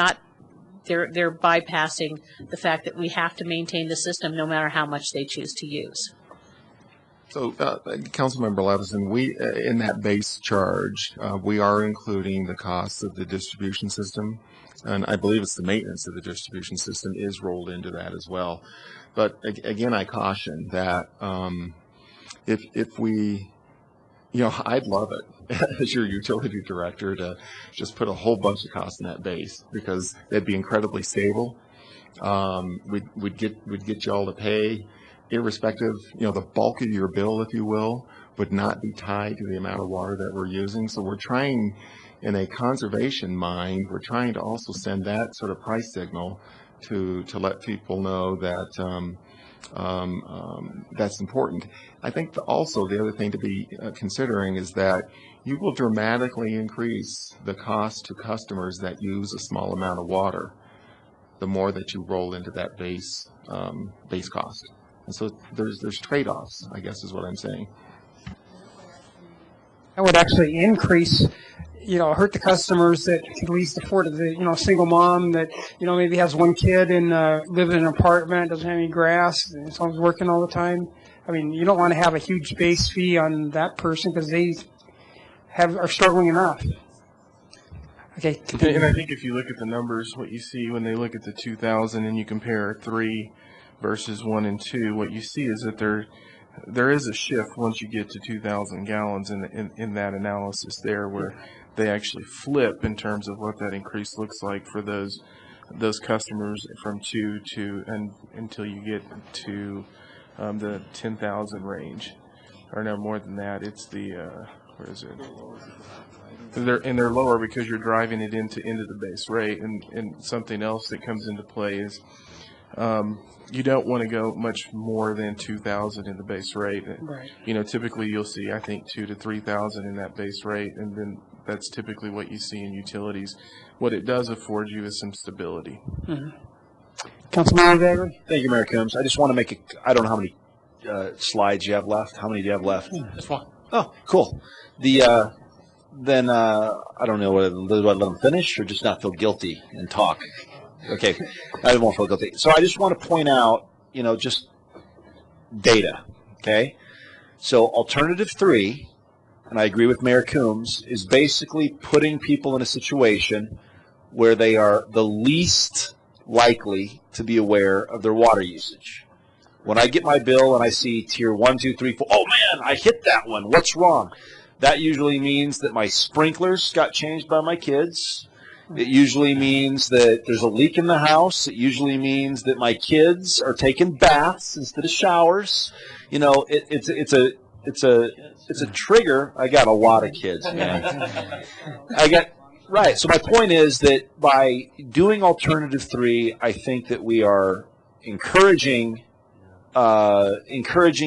bypassing the fact that we have to maintain the system no matter how much they choose to use.
So, Councilmember Levison, we in that base charge, we are including the costs of the distribution system, and I believe it's the maintenance of the distribution system is rolled into that as well. But again, I caution that if we, you know, I'd love it as your utility director to just put a whole bunch of costs in that base, because they'd be incredibly stable. We'd get you all to pay, irrespective, you know, the bulk of your bill, if you will, would not be tied to the amount of water that we're using. So we're trying, in a conservation mind, we're trying to also send that sort of price signal to let people know that that's important. I think also the other thing to be considering is that you will dramatically increase the cost to customers that use a small amount of water the more that you roll into that base cost. And so there's trade-offs, I guess is what I'm saying.
That would actually increase, hurt the customers that could least afford it. The, single mom that, maybe has one kid and lives in an apartment, doesn't have any grass, and someone's working all the time. I mean, you don't want to have a huge base fee on that person because they are struggling enough. Okay.
And I think if you look at the numbers, what you see when they look at the 2,000 and you compare 3 versus 1 and 2, what you see is that there is a shift once you get to 2,000 gallons in that analysis there, where they actually flip in terms of what that increase looks like for those customers from 2 to and until you get to the 10,000 range, or no more than that. It's the where is it? They're lower because you're driving it into the base rate, and something else that comes into play is you don't want to go much more than 2,000 in the base rate.
Right.
Typically you'll see, I think, 2,000 to 3,000 in that base rate, and then that's typically what you see in utilities. What it does afford you is some stability.
Mm-hmm. Councilman Bagley?
Thank you, Mayor Coombs. I just want to make I don't know how many slides you have left. How many do you have left?
Just one.
Oh, cool. Then I don't know whether do I let them finish or just not feel guilty and talk. Okay, I won't feel guilty. So I just want to point out, just data. Okay, so alternative 3, and I agree with Mayor Coombs, is basically putting people in a situation where they are the least likely to be aware of their water usage. When I get my bill and I see tier 1, 2, 3, 4, oh man, I hit that one. What's wrong? That usually means that my sprinklers got changed by my kids. It usually means that there's a leak in the house. It usually means that my kids are taking baths instead of showers. It's a trigger. I got a lot of kids, man. Right. So my point is that by doing alternative 3, I think that we are encouraging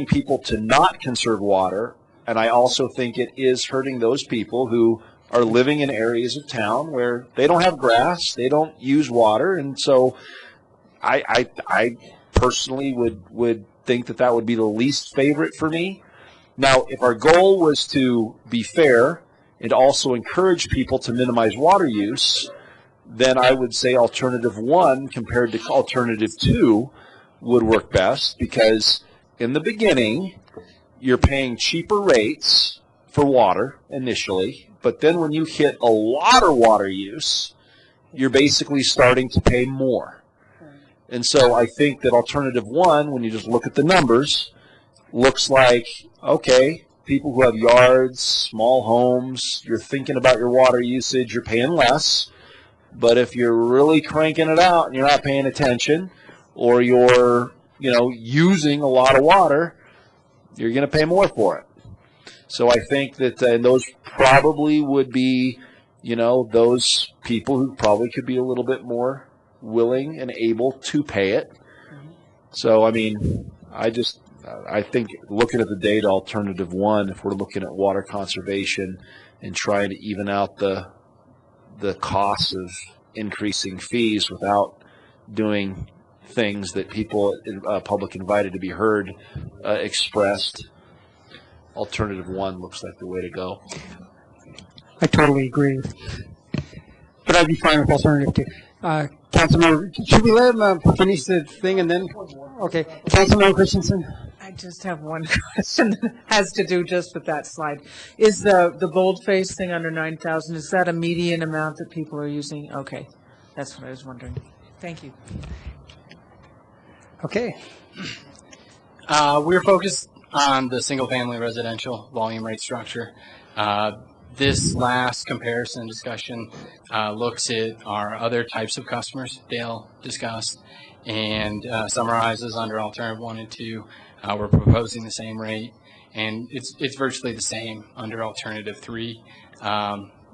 people to not conserve water. And I also think it is hurting those people who are living in areas of town where they don't have grass, they don't use water, and so I personally would think that would be the least favorite for me. Now, if our goal was to be fair and also encourage people to minimize water use, then I would say alternative 1 compared to alternative 2 would work best, because in the beginning, you're paying cheaper rates for water initially, but then when you hit a lot of water use, you're basically starting to pay more. And so I think that alternative 1, when you just look at the numbers, looks like, okay, people who have yards, small homes, you're thinking about your water usage, you're paying less. But if you're really cranking it out and you're not paying attention, or you're, using a lot of water, you're going to pay more for it. So I think that those probably would be, those people who probably could be a little bit more willing and able to pay it. So, I mean, I think looking at the data, alternative 1, if we're looking at water conservation and trying to even out the costs of increasing fees without doing things that people, public invited to be heard, expressed, alternative 1 looks like the way to go.
I totally agree. But I'd be fine with alternative 2. Councilmember, should we let him finish the thing and then? Okay. Councilmember Christensen?
I just have one question that has to do just with that slide. Is the boldface thing under 9,000, is that a median amount that people are using? Okay. That's what I was wondering. Thank you.
Okay.
We're focused on the single-family residential volume rate structure. This last comparison discussion looks at our other types of customers Dale discussed, and summarizes under alternative 1 and 2. We're proposing the same rate, and it's virtually the same under alternative 3.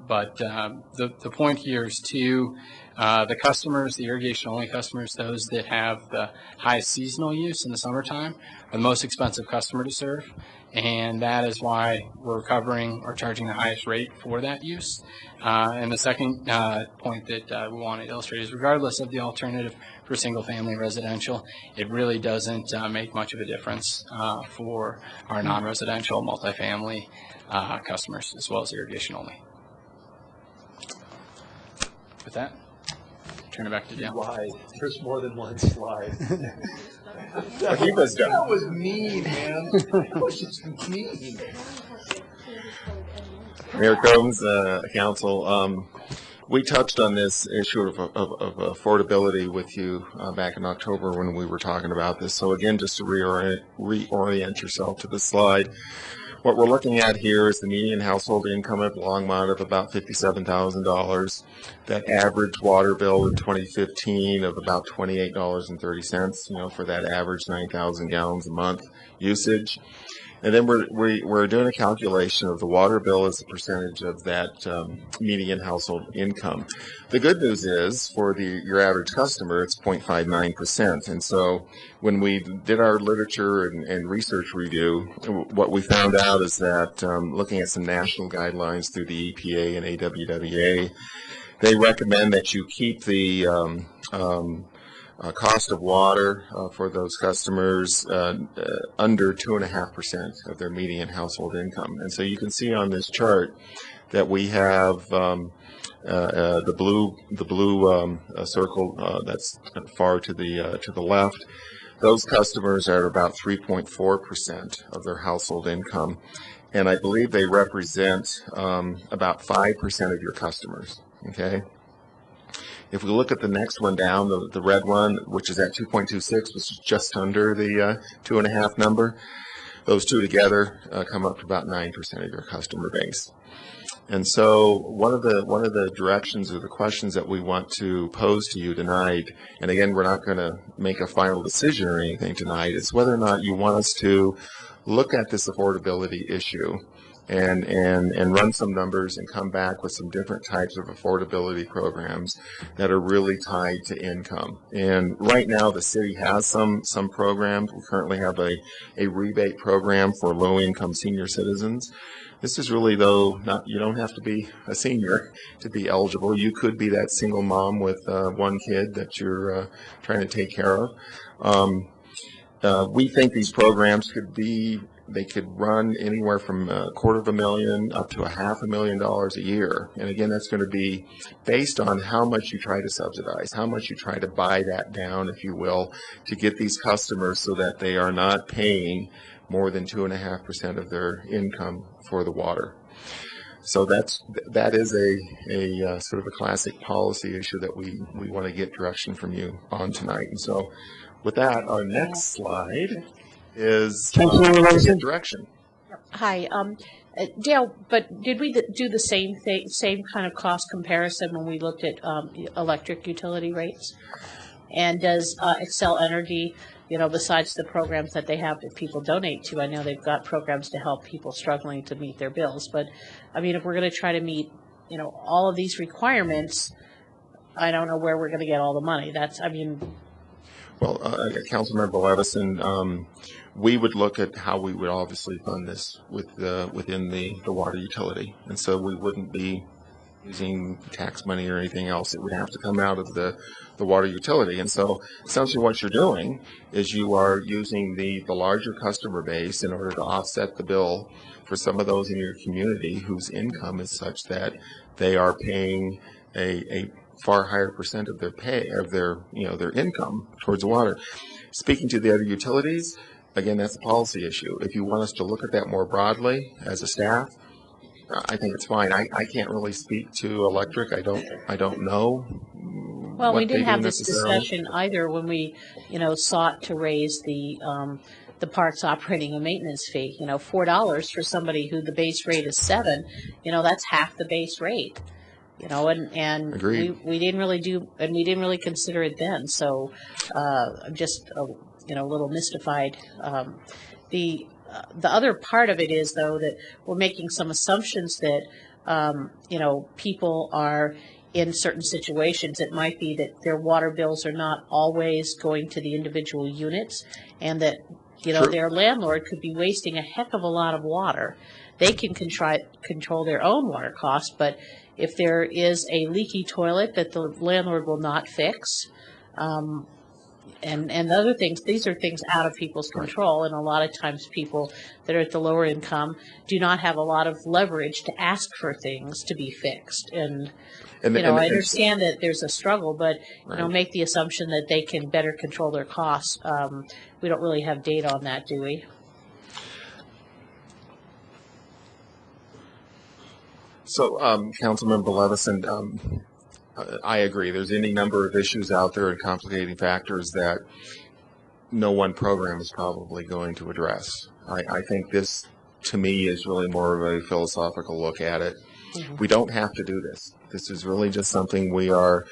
But the point here is to the customers, the irrigation-only customers, those that have the highest seasonal use in the summertime, are the most expensive customer to serve. And that is why we're covering or charging the highest rate for that use. And the second point that we want to illustrate is regardless of the alternative for single-family residential, it really doesn't make much of a difference for our non-residential multifamily customers as well as irrigation only. With that, turn it back to Dale.
Lied. There's more than one slide.
He was done.
That was mean, man. That was just mean.
Mayor Combs, Council, we touched on this issue of affordability with you back in October when we were talking about this. So again, just to reorient yourself to the slide, what we're looking at here is the median household income at Longmont of about $57,000. That average water bill in 2015 of about $28.30, for that average 9,000 gallons a month usage. And then we're doing a calculation of the water bill as a percentage of that median household income. The good news is for your average customer, it's 0.59%. And so when we did our literature and research review, what we found out is that looking at some national guidelines through the EPA and AWWA, they recommend that you keep the cost of water for those customers under 2.5% of their median household income. And so you can see on this chart that we have the blue circle that's far to the left. Those customers are at about 3.4% of their household income, and I believe they represent about 5% of your customers. Okay. If we look at the next one down, the red one, which is at 2.26, which is just under the 2.5 number, those two together come up to about 9% of your customer base. And so one of the directions or the questions that we want to pose to you tonight, and again, we're not going to make a final decision or anything tonight, is whether or not you want us to look at this affordability issue and run some numbers and come back with some different types of affordability programs that are really tied to income. And right now the city has some programs. We currently have a rebate program for low-income senior citizens. This is really, though, you don't have to be a senior to be eligible. You could be that single mom with one kid that you're trying to take care of. We think these programs they could run anywhere from $250,000 up to $500,000 a year. And again, that's going to be based on how much you try to subsidize, how much you try to buy that down, if you will, to get these customers so that they are not paying more than 2.5% of their income for the water. So that is a sort of a classic policy issue that we want to get direction from you on tonight. And so with that, our next slide is direction.
Hi, Dale, but did we do the same kind of cost comparison when we looked at electric utility rates? And does Excel Energy, besides the programs that they have that people donate to, I know they've got programs to help people struggling to meet their bills, but I mean, if we're going to try to meet, all of these requirements, I don't know where we're going to get all the money.
Well, Councilmember Levison, we would look at how we would obviously fund this within the water utility. And so we wouldn't be using tax money or anything else. It would have to come out of the water utility. And so essentially what you're doing is you are using the larger customer base in order to offset the bill for some of those in your community whose income is such that they are paying a far higher percent of their income towards water. Speaking to the other utilities, again, that's a policy issue. If you want us to look at that more broadly as a staff, I think it's fine. I can't really speak to electric. I don't know.
Well, we didn't have this discussion either when we, sought to raise the park's operating and maintenance fee. $4 for somebody who the base rate is $7. That's half the base rate. And we didn't really consider it then. So I'm just a little mystified. The other part of it is, though, that we're making some assumptions that people are in certain situations. It might be that their water bills are not always going to the individual units, and that their landlord could be wasting a heck of a lot of water. They can control their own water costs, but if there is a leaky toilet that the landlord will not fix, and other things, these are things out of people's control, and a lot of times people that are at the lower income do not have a lot of leverage to ask for things to be fixed. And I understand that there's a struggle, but make the assumption that they can better control their costs. We don't really have data on that, do we?
So, Councilmember Levison, I agree. There's any number of issues out there and complicating factors that no one program is probably going to address. I think this, to me, is really more of a philosophical look at it. Mm-hmm. We don't have to do this. This is really just something we are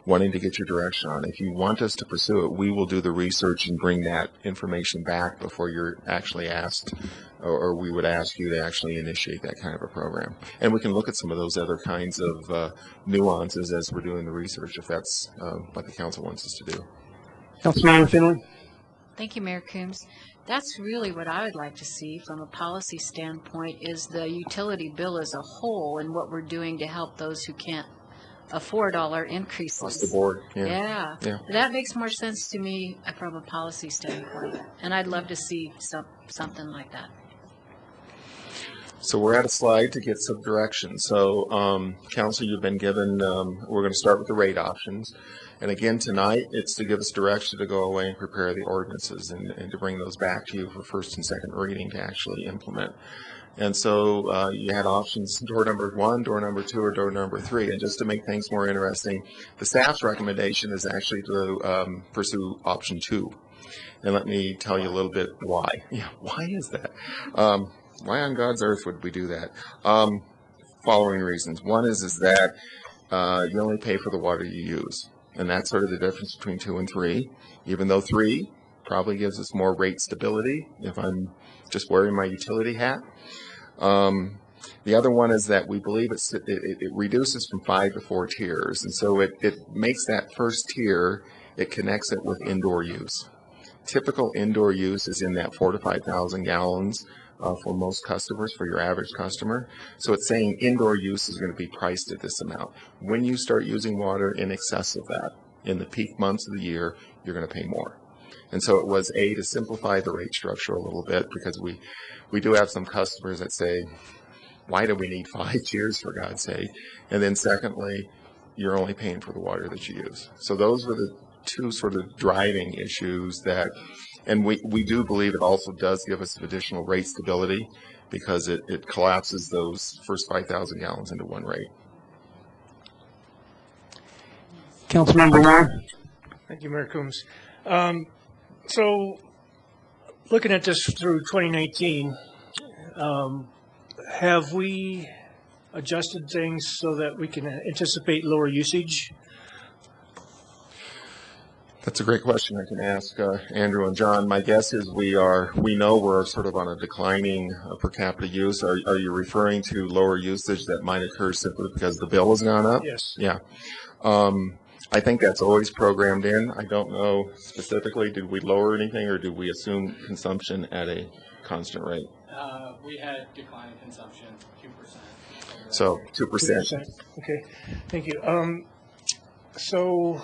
wanting to get your direction on. If you want us to pursue it, we will do the research and bring that information back before you're actually asked, or we would ask you to actually initiate that kind of a program. And we can look at some of those other kinds of nuances as we're doing the research, if that's what the council wants us to do.
Councilmember Finley.
Thank you, Mayor Coombs. That's really what I would like to see from a policy standpoint, is the utility bill as a whole and what we're doing to help those who can't afford all our increases.
Across the board,
yeah. That makes more sense to me from a policy standpoint, and I'd love to see something like that.
So we're at a slide to get some direction. So, Council, you've been given, we're going to start with the rate options. And again, tonight, it's to give us direction to go away and prepare the ordinances and to bring those back to you for first and second reading to actually implement. And so you had options, door number 1, door number 2, or door number 3. And just to make things more interesting, the staff's recommendation is actually to pursue option 2. And let me tell you a little bit why. Yeah, why is that? Why on God's earth would we do that? Following reasons. One is that you only pay for the water you use. And that's sort of the difference between 2 and 3, even though 3 probably gives us more rate stability if I'm just wearing my utility hat. The other one is that we believe it reduces from 5 to 4 tiers. And so it makes that first tier, it connects it with indoor use. Typical indoor use is in that 4,000 to 5,000 gallons for most customers, for your average customer. So it's saying indoor use is going to be priced at this amount. When you start using water in excess of that, in the peak months of the year, you're going to pay more. And so it was, A, to simplify the rate structure a little bit, because we do have some customers that say, why do we need 5 tiers, for God's sake? And then secondly, you're only paying for the water that you use. So those were the two sort of driving issues that, and we do believe it also does give us additional rate stability, because it collapses those first 5,000 gallons into one rate.
Councilmember Moore.
Thank you, Mayor Coombs. So, looking at this through 2019, have we adjusted things so that we can anticipate lower usage?
That's a great question. I can ask Andrew and John. My guess is we know we're sort of on a declining per capita use. Are you referring to lower usage that might occur simply because the bill has gone up?
Yes.
Yeah. I think that's always programmed in. I don't know specifically, did we lower anything, or did we assume consumption at a constant rate?
We had declining consumption, 2%.
So 2%.
Okay, thank you. So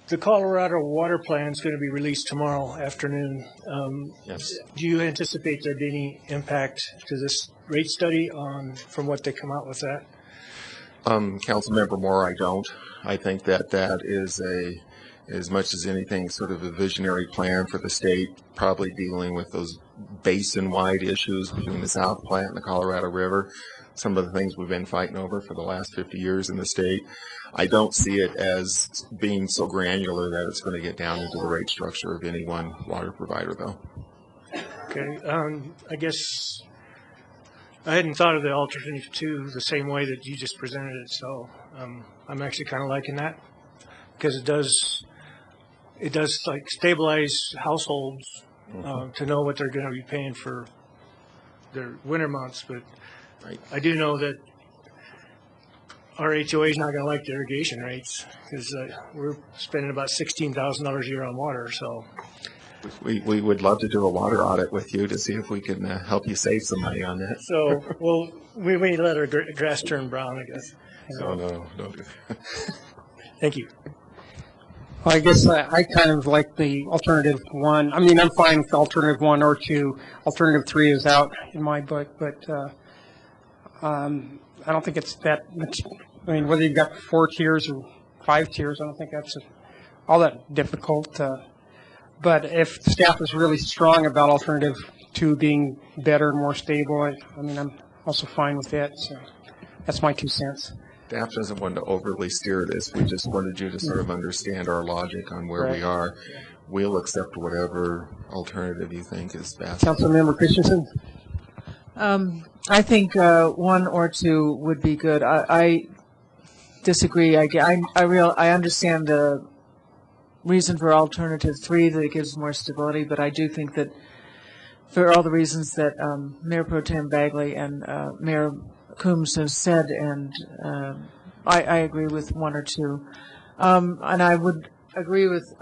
the Colorado water plan is going to be released tomorrow afternoon.
Yes.
Do you anticipate there being any impact to this rate study from what they come out with that?
Councilmember Moore, I don't. I think that is as much as anything, sort of a visionary plan for the state, probably dealing with those basin-wide issues between the South Platte and the Colorado River, some of the things we've been fighting over for the last 50 years in the state. I don't see it as being so granular that it's going to get down into the rate structure of any one water provider, though.
Okay, I guess I hadn't thought of the alternative 2 the same way that you just presented it, so I'm actually kind of liking that, because it does like stabilize households to know what they're going to be paying for their winter months. But
Right.
I do know that our HOA is not going to like the irrigation rates because we're spending about $16,000 a year on water. So
We would love to do a water audit with you to see if we can help you save some money on that.
So we may let our grass turn brown, I guess.
No, don't do that.
Thank you.
Well, I guess I kind of like the alternative one. I mean, I'm fine with alternative 1 or 2. Alternative 3 is out in my book, but I don't think it's that much. I mean, whether you've got 4 tiers or 5 tiers, I don't think that's all that difficult. But if staff is really strong about alternative 2 being better and more stable, I mean, I'm also fine with it. So that's my 2 cents.
Staff doesn't want to overly steer this. We just wanted you to sort of understand our logic on where we are. We'll accept whatever alternative you think is best.
Councilmember Christensen?
I think 1 or 2 would be good. I disagree. I understand the reason for alternative 3, that it gives more stability, but I do think that for all the reasons that Mayor Pro Tem Bagley and Mayor Coombs has said, and I agree with 1 or 2. And I would agree with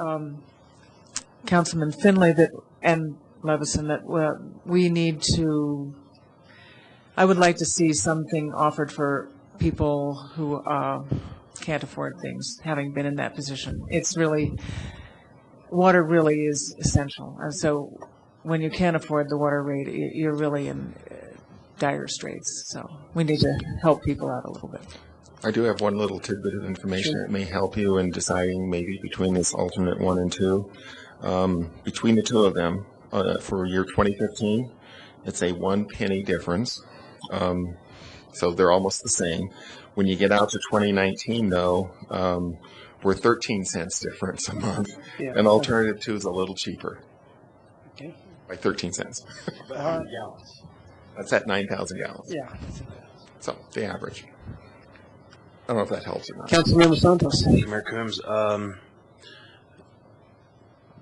Councilman Finley and Levison that we need to, I would like to see something offered for people who can't afford things, having been in that position. It's really, water really is essential. And so when you can't afford the water rate, you're really in dire straits. So we need to help people out a little bit.
I do have one little tidbit of information that may help you in deciding maybe between this alternate 1 and 2. Between the 2 of them, for year 2015, it's a 1 penny difference. So they're almost the same. When you get out to 2019, though, we're 13 cents difference a month.
Yeah.
And alternative 2 is a little cheaper.
Okay.
By 13 cents.
Gallons.
That's at 9,000 gallons.
Yeah.
So the average. I don't know if that helps or not.
Councilmember Santos?
Mayor Coombs,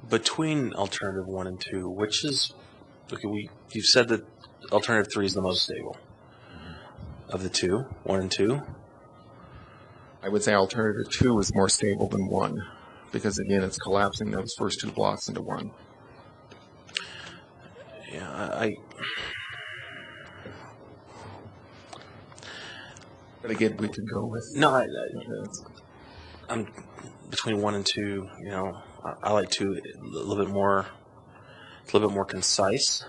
between alternative 1 and 2, which is, okay, you've said that alternative 3 is the most stable of the 2, 1 and 2.
I would say alternative 2 is more stable than 1 because, again, it's collapsing those first 2 blocks into 1.
Yeah,
But again, we could go with...
No, I'm between 1 and 2. You know, I like 2 a little bit more concise.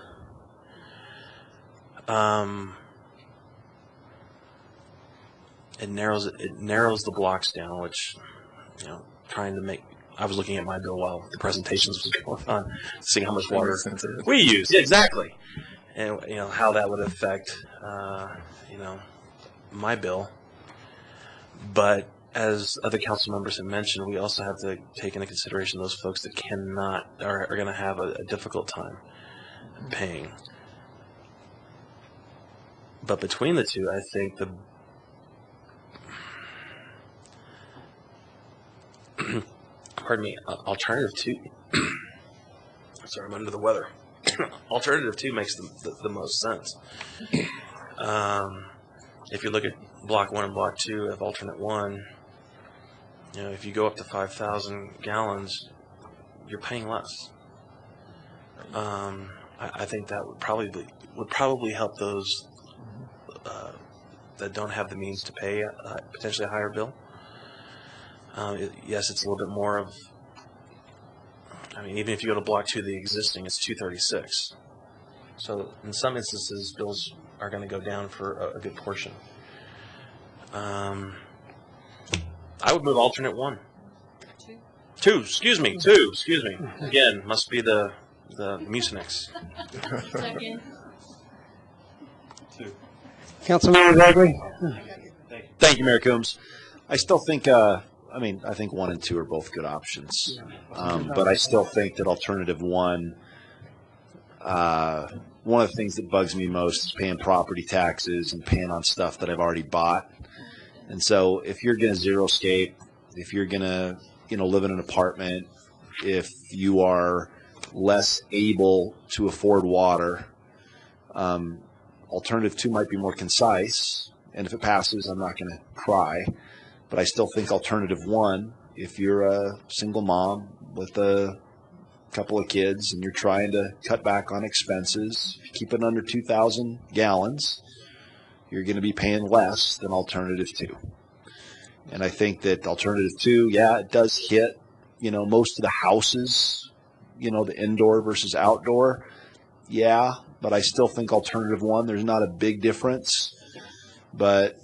It narrows the blocks down, which, you know, trying to make. I was looking at my bill while the presentations was going on, seeing how much water we use. Exactly, and you know how that would affect, you know, my bill. But as other council members have mentioned, we also have to take into consideration those folks that cannot are going to have a difficult time paying. But between the 2, I think the pardon me, alternative 2. Sorry, I'm under the weather. Alternative 2 makes the most sense. If you look at block 1 and block 2 of alternate 1, you know, if you go up to 5,000 gallons, you're paying less. I think that would probably help those that don't have the means to pay potentially a higher bill. Yes, it's a little bit more of. I mean, even if you go to block 2, the existing is $236. So in some instances, bills are going to go down for a good portion. I would move alternate 1. 2, excuse me. Again, must be the Mucinex.
Second.
2.
Councilmember Bagley?
Thank you, Mayor Coombs. I still think, I think 1 and 2 are both good options. But I still think that alternative 1, one of the things that bugs me most is paying property taxes and paying on stuff that I've already bought. And so if you're going to zero-scape, if you're going to, live in an apartment, if you are less able to afford water, alternative 2 might be more concise, and if it passes, I'm not going to cry. But I still think alternative 1, if you're a single mom with a couple of kids and you're trying to cut back on expenses, if you keep it under 2,000 gallons, you're going to be paying less than alternative 2. And I think that alternative 2, yeah, it does hit, most of the houses, the indoor versus outdoor. Yeah, but I still think alternative 1, there's not a big difference. But,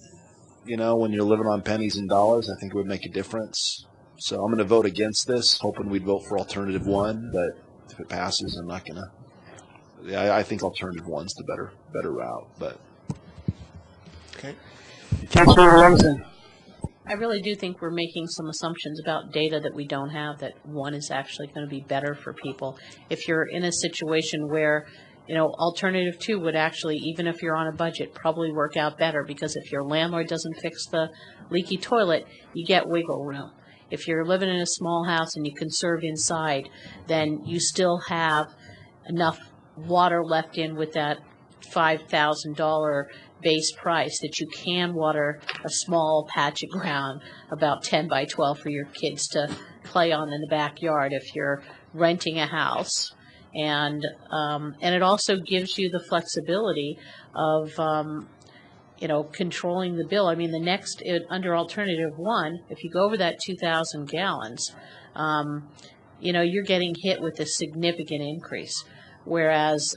when you're living on pennies and dollars, I think it would make a difference. So I'm going to vote against this, hoping we'd vote for alternative 1. But if it passes, I'm not going to. Yeah, I think alternative 1's the better route. But
okay.
Councilmember Levinson.
I really do think we're making some assumptions about data that we don't have, that 1 is actually going to be better for people. If you're in a situation where, alternative 2 would actually, even if you're on a budget, probably work out better, because if your landlord doesn't fix the leaky toilet, you get wiggle room. If you're living in a small house and you conserve inside, then you still have enough water left in with that $5,000 base price that you can water a small patch of ground about 10 by 12 for your kids to play on in the backyard if you're renting a house. And it also gives you the flexibility of controlling the bill. I mean, under alternative 1, if you go over that 2,000 gallons, you're getting hit with a significant increase. Whereas,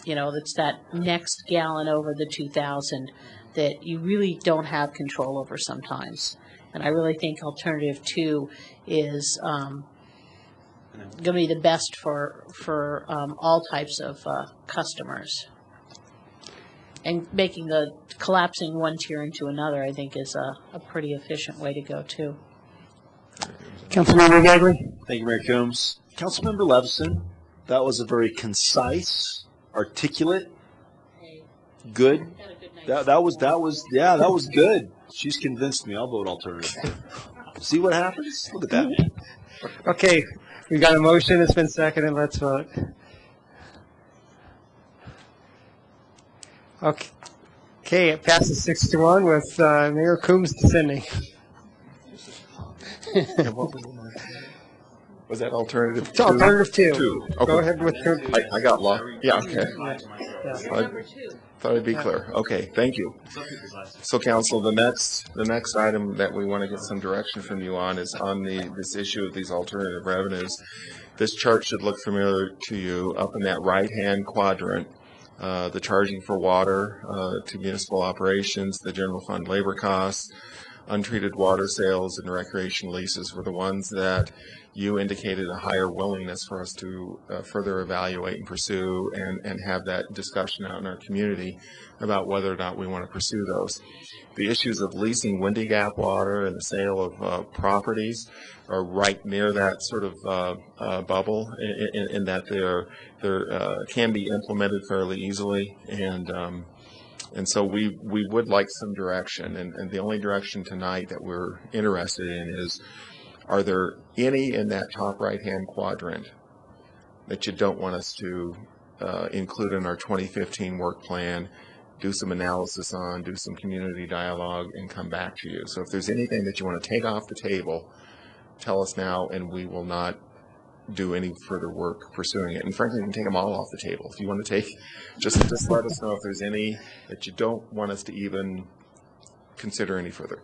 it's that next gallon over the 2,000 that you really don't have control over sometimes. And I really think alternative 2 is going to be the best for all types of customers. And making collapsing one tier into another, I think, is a pretty efficient way to go, too.
Councilmember Bagley.
Thank you, Mayor Coombs. Councilmember Levinson, that was a very concise, articulate, good. That was good. She's convinced me. I'll vote alternative. See what happens? Look at that.
Okay, we got a motion. It's been seconded. Let's vote. Okay, it passes 6-1 with Mayor Coombs dissenting.
Was that alternative 2?
It's alternative 2.
2. Okay.
Go ahead with your.
I got lost. Yeah, okay. Thought I'd be clear. Okay, thank you. So, Council, the next item that we want to get some direction from you on is on this issue of these alternative revenues. This chart should look familiar to you. Up in that right-hand quadrant, the charging for water to municipal operations, the general fund labor costs, untreated water sales, and recreation leases were the ones that you indicated a higher willingness for us to further evaluate and pursue and have that discussion out in our community about whether or not we want to pursue those. The issues of leasing Windy Gap water and the sale of properties are right near that sort of bubble in that they can be implemented fairly easily, and so we would like some direction, and the only direction tonight that we're interested in is, are there any in that top right-hand quadrant that you don't want us to include in our 2015 work plan, do some analysis on, do some community dialogue, and come back to you? So if there's anything that you want to take off the table, tell us now, and we will not do any further work pursuing it. And frankly, we can take them all off the table. If you want to take, just let us know if there's any that you don't want us to even consider any further.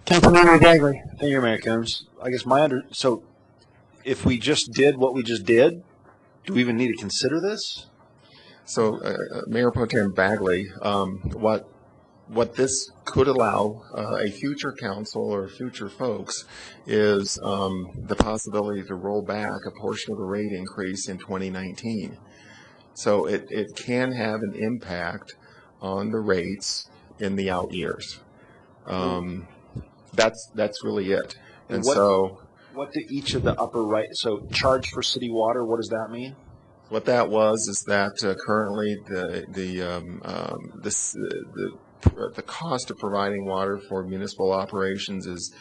Councilmember Bagley.
Thank you, Mayor Coombs. I guess so if we just did what we just did, do we even need to consider this?
So, Mayor Pro Tem Bagley, what this could allow a future council or future folks is the possibility to roll back a portion of the rate increase in 2019. So it can have an impact on the rates in the out years. That's really it. And
what do each of the upper right, so charge for city water, what does that mean?
What that was is that currently the cost of providing water for municipal operations is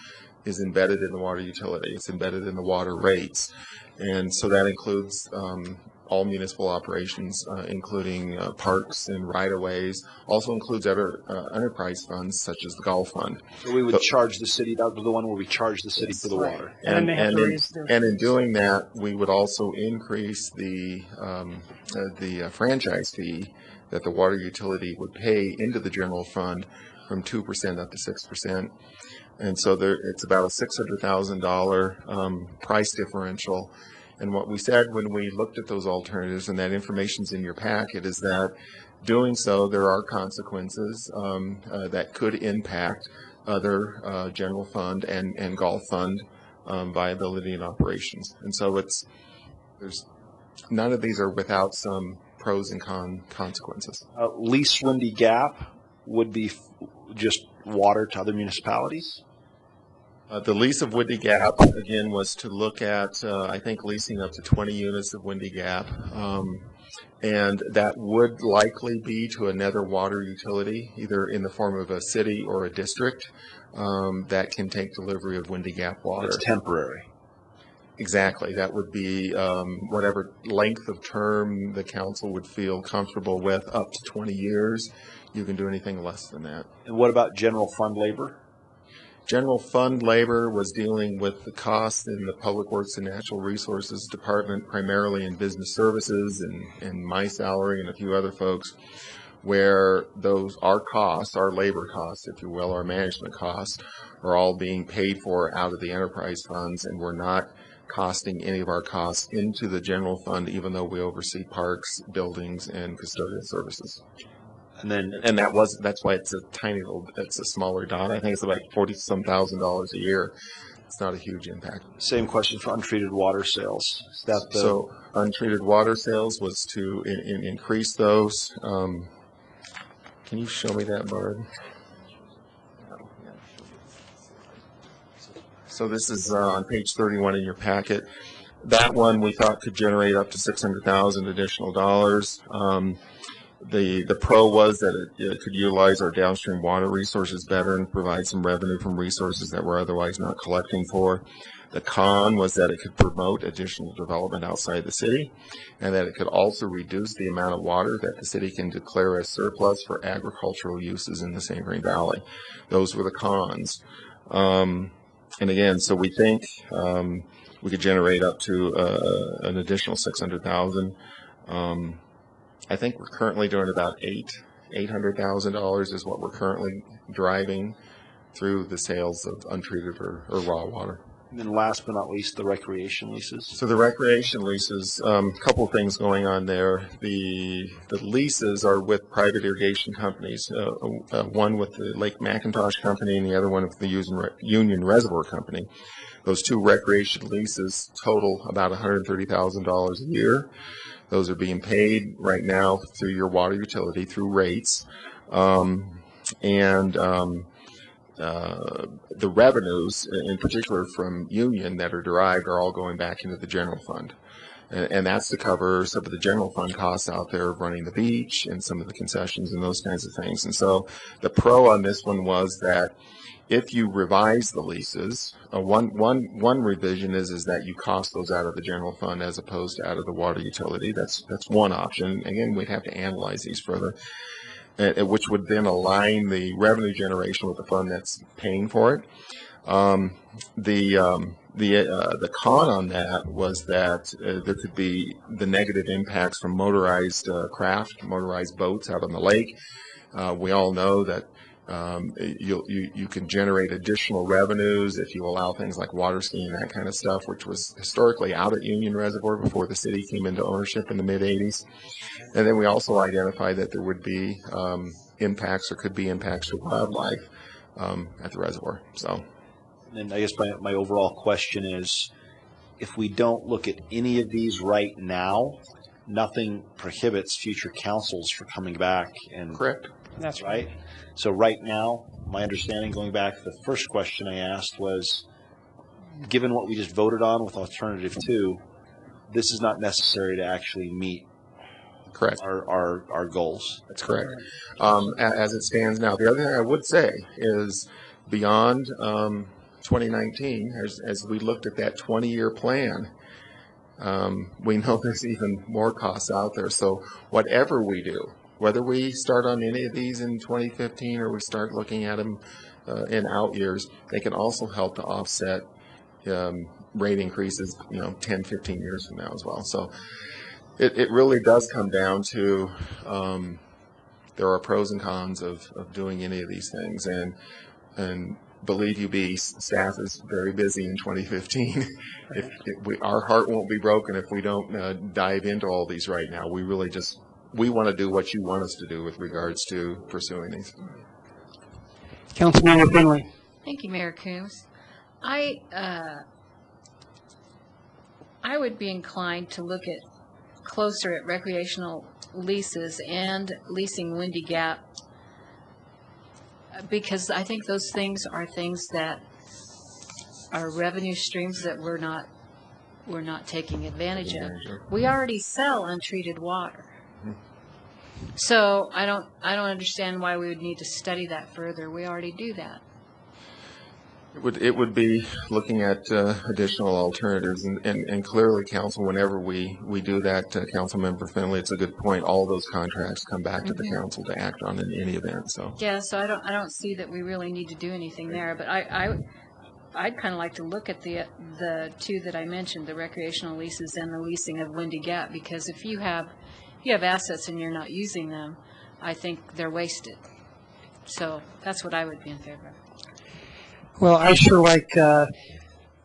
embedded in the water utility. It's embedded in the water rates, and so that includes all municipal operations, including parks and right-of-ways. Also includes other enterprise funds such as the golf fund.
So we would charge the city. That was the one where we charge the city for the water.
And in doing that, we would also increase the franchise fee that the water utility would pay into the general fund from 2% up to 6%. And so it's about a $600,000 price differential. And what we said when we looked at those alternatives, and that information's in your packet, is that doing so, there are consequences that could impact other general fund and golf fund viability and operations. And so there's none of these are without some pros and consequences.
Least Windy Gap would be just water to other municipalities?
The lease of Windy Gap, again, was to look at, I think, leasing up to 20 units of Windy Gap. And that would likely be to another water utility, either in the form of a city or a district, that can take delivery of Windy Gap water.
It's temporary.
Exactly. That would be whatever length of term the council would feel comfortable with, up to 20 years. You can do anything less than that.
And what about general fund labor?
General fund labor was dealing with the cost in the Public Works and Natural Resources Department, primarily in business services and my salary and a few other folks, where our costs, our labor costs, if you will, our management costs, are all being paid for out of the enterprise funds, and we're not costing any of our costs into the general fund, even though we oversee parks, buildings, and custodial services. And that's why it's a smaller dot. I think it's about $40-some thousand a year. It's not a huge impact.
Same question for untreated water sales.
So untreated water sales was to increase those. Can you show me that, Barb? So this is on page 31 in your packet. That one we thought could generate up to $600,000 additional dollars. The pro was that it could utilize our downstream water resources better and provide some revenue from resources that we're otherwise not collecting for. The con was that it could promote additional development outside the city, and that it could also reduce the amount of water that the city can declare as surplus for agricultural uses in the St. Vrain Valley. Those were the cons. And again, so we think we could generate up to an additional $600,000. I think we're currently doing about $800,000 is what we're currently driving through the sales of untreated or raw water.
And then last but not least, the recreation leases.
So the recreation leases, a couple of things going on there. The leases are with private irrigation companies, one with the Lake McIntosh Company and the other one with the Union Reservoir Company. Those two recreation leases total about $130,000 a year. Those are being paid right now through your water utility through rates. The revenues, in particular from Union, that are derived are all going back into the general fund. And that's to cover some of the general fund costs out there of running the beach and some of the concessions and those kinds of things. And so the pro on this one was that if you revise the leases, one revision is that you cost those out of the general fund as opposed to out of the water utility. That's one option. Again, we'd have to analyze these further, which would then align the revenue generation with the fund that's paying for it. The con on that was that there could be the negative impacts from motorized motorized boats out on the lake. We all know that you can generate additional revenues if you allow things like water skiing, that kind of stuff, which was historically out at Union Reservoir before the city came into ownership in the mid-'80s. And then we also identified that there would be impacts or could be impacts to wildlife at the reservoir. So,
and I guess my overall question is, if we don't look at any of these right now, nothing prohibits future councils from coming back and
correct.
That's right. So right now, my understanding, going back to the first question I asked, was, given what we just voted on with Alternative 2, this is not necessary to actually meet
correct
our goals.
That's correct. As it stands now, the other thing I would say is beyond 2019, as we looked at that 20-year plan, We know there's even more costs out there. So whatever we do, whether we start on any of these in 2015 or we start looking at them in out years, they can also help to offset rate increases, 10, 15 years from now as well. So it really does come down to there are pros and cons of doing any of these things. And believe you me, staff is very busy in 2015. Our heart won't be broken if we don't dive into all these right now. We want to do what you want us to do with regards to pursuing these.
Councilmember Finley.
Thank you, Mayor Coombs. I would be inclined to look closer at recreational leases and leasing Windy Gap, because I think those things are things that are revenue streams that we're not taking advantage of. We already sell untreated water. So I don't understand why we would need to study that further. We already do that.
It would be looking at additional alternatives, and clearly, council, whenever we do that, Councilmember Finley, it's a good point. All those contracts come back to the council to act on in any event. So
yeah, so I don't see that we really need to do anything there. But I'd kind of like to look at the two that I mentioned, the recreational leases and the leasing of Windy Gap, because if you have assets and you're not using them, I think they're wasted. So that's what I would be in favor of.
Well, I sure like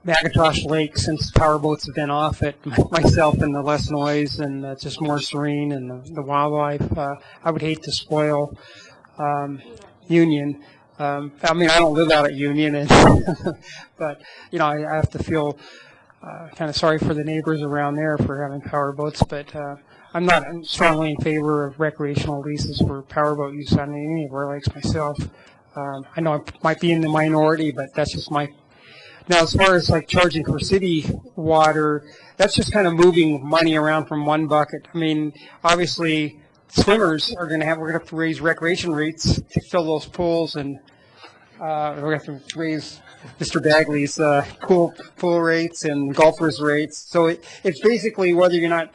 McIntosh Lake since powerboats have been off it myself, and the less noise and it's just more serene, and the wildlife. I would hate to spoil Union. I mean, I don't live out at Union, but I have to feel kind of sorry for the neighbors around there for having powerboats. But I'm not strongly in favor of recreational leases for powerboat use on any of our lakes myself. I know I might be in the minority, but that's just my. Now, as far as like charging for city water, that's just kind of moving money around from one bucket. I mean, obviously, swimmers we're going to have to raise recreation rates to fill those pools, and we're going to have to raise Mr. Bagley's pool rates and golfers' rates. So it's basically whether you're not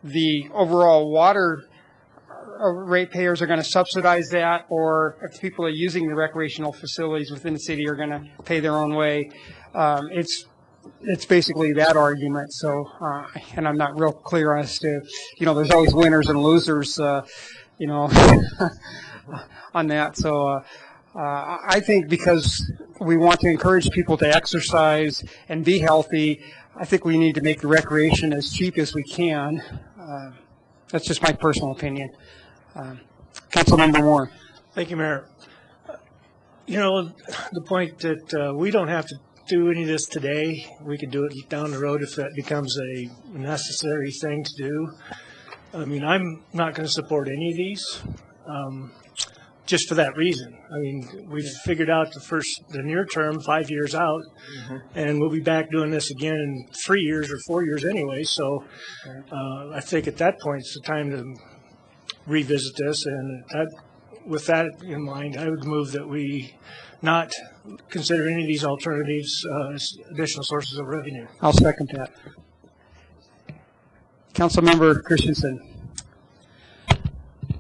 the overall water ratepayers are going to subsidize that, or if people are using the recreational facilities within the city are going to pay their own way. It's basically that argument. So, and I'm not real clear as to, there's always winners and losers, on that. So, I think because we want to encourage people to exercise and be healthy, I think we need to make the recreation as cheap as we can. That's just my personal opinion. Councilmember Moore.
Thank you, Mayor. The point that we don't have to do any of this today. We can do it down the road if that becomes a necessary thing to do. I mean, I'm not going to support any of these just for that reason. I mean, we've figured out the near term, 5 years out, and we'll be back doing this again in 3 years or 4 years anyway. So I think at that point it's the time to revisit this, and with that in mind, I would move that we not consider any of these alternatives as additional sources of revenue.
I'll second that. Councilmember Christensen.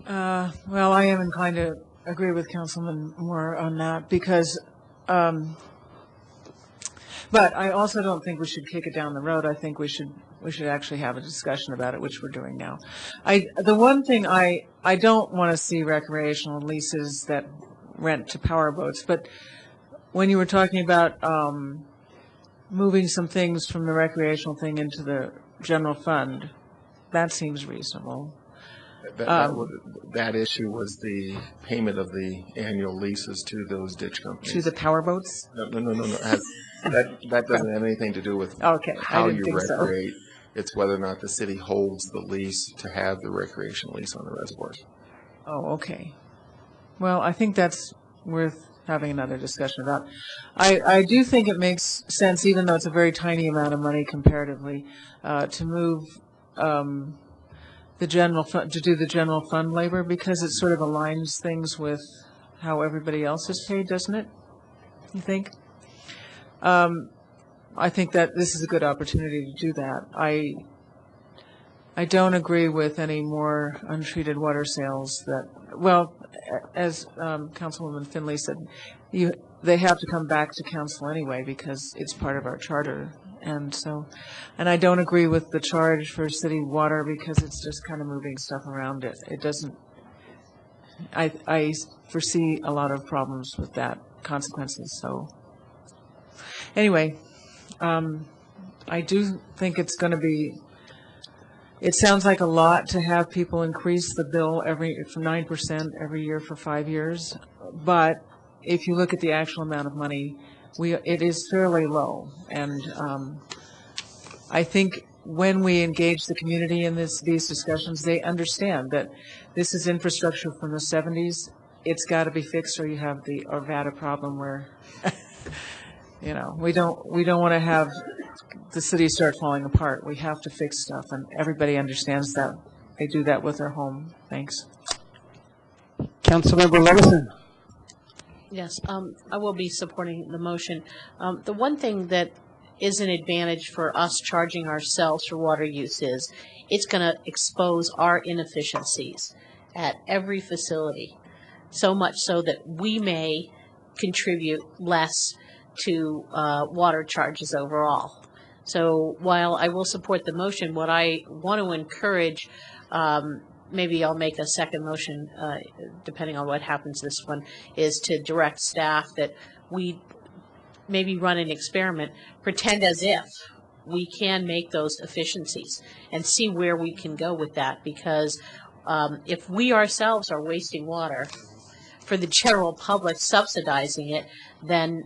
Well, I am inclined to agree with Councilman Moore on that because, but I also don't think we should kick it down the road. I think we should actually have a discussion about it, which we're doing now. The one thing I don't want to see recreational leases that rent to powerboats, but when you were talking about moving some things from the recreational thing into the general fund, that seems reasonable.
That issue was the payment of the annual leases to those ditch companies.
To the powerboats?
No. That doesn't have anything to do with how you recreate. So. It's whether or not the city holds the lease to have the recreational lease on the reservoirs.
Oh, okay. Well, I think that's worth having another discussion about. I do think it makes sense, even though it's a very tiny amount of money comparatively, to move the general fund, to do the general fund labor, because it sort of aligns things with how everybody else is paid, doesn't it? You think? I think that this is a good opportunity to do that. I don't agree with any more untreated water sales that, well, as Councilwoman Finley said, they have to come back to council anyway because it's part of our charter. And I don't agree with the charge for city water because it's just kind of moving stuff around it. It doesn't, I foresee a lot of problems with that, consequences. So anyway, I do think it's going to be, it sounds like a lot to have people increase the bill from 9% every year for 5 years. But if you look at the actual amount of money, it is fairly low. And I think when we engage the community in these discussions, they understand that this is infrastructure from the 70s. It's got to be fixed, or you have the Arvada problem where, you know, we don't want to have the city start falling apart. We have to fix stuff, and everybody understands that. They do that with their home. Thanks.
Councilmember Levison.
Yes, I will be supporting the motion. The one thing that is an advantage for us charging ourselves for water use is it's going to expose our inefficiencies at every facility, so much so that we may contribute less to water charges overall. So while I will support the motion, what I want to encourage, maybe I'll make a second motion, depending on what happens this one, is to direct staff that we maybe run an experiment, pretend as if we can make those efficiencies and see where we can go with that. Because if we ourselves are wasting water for the general public subsidizing it, then,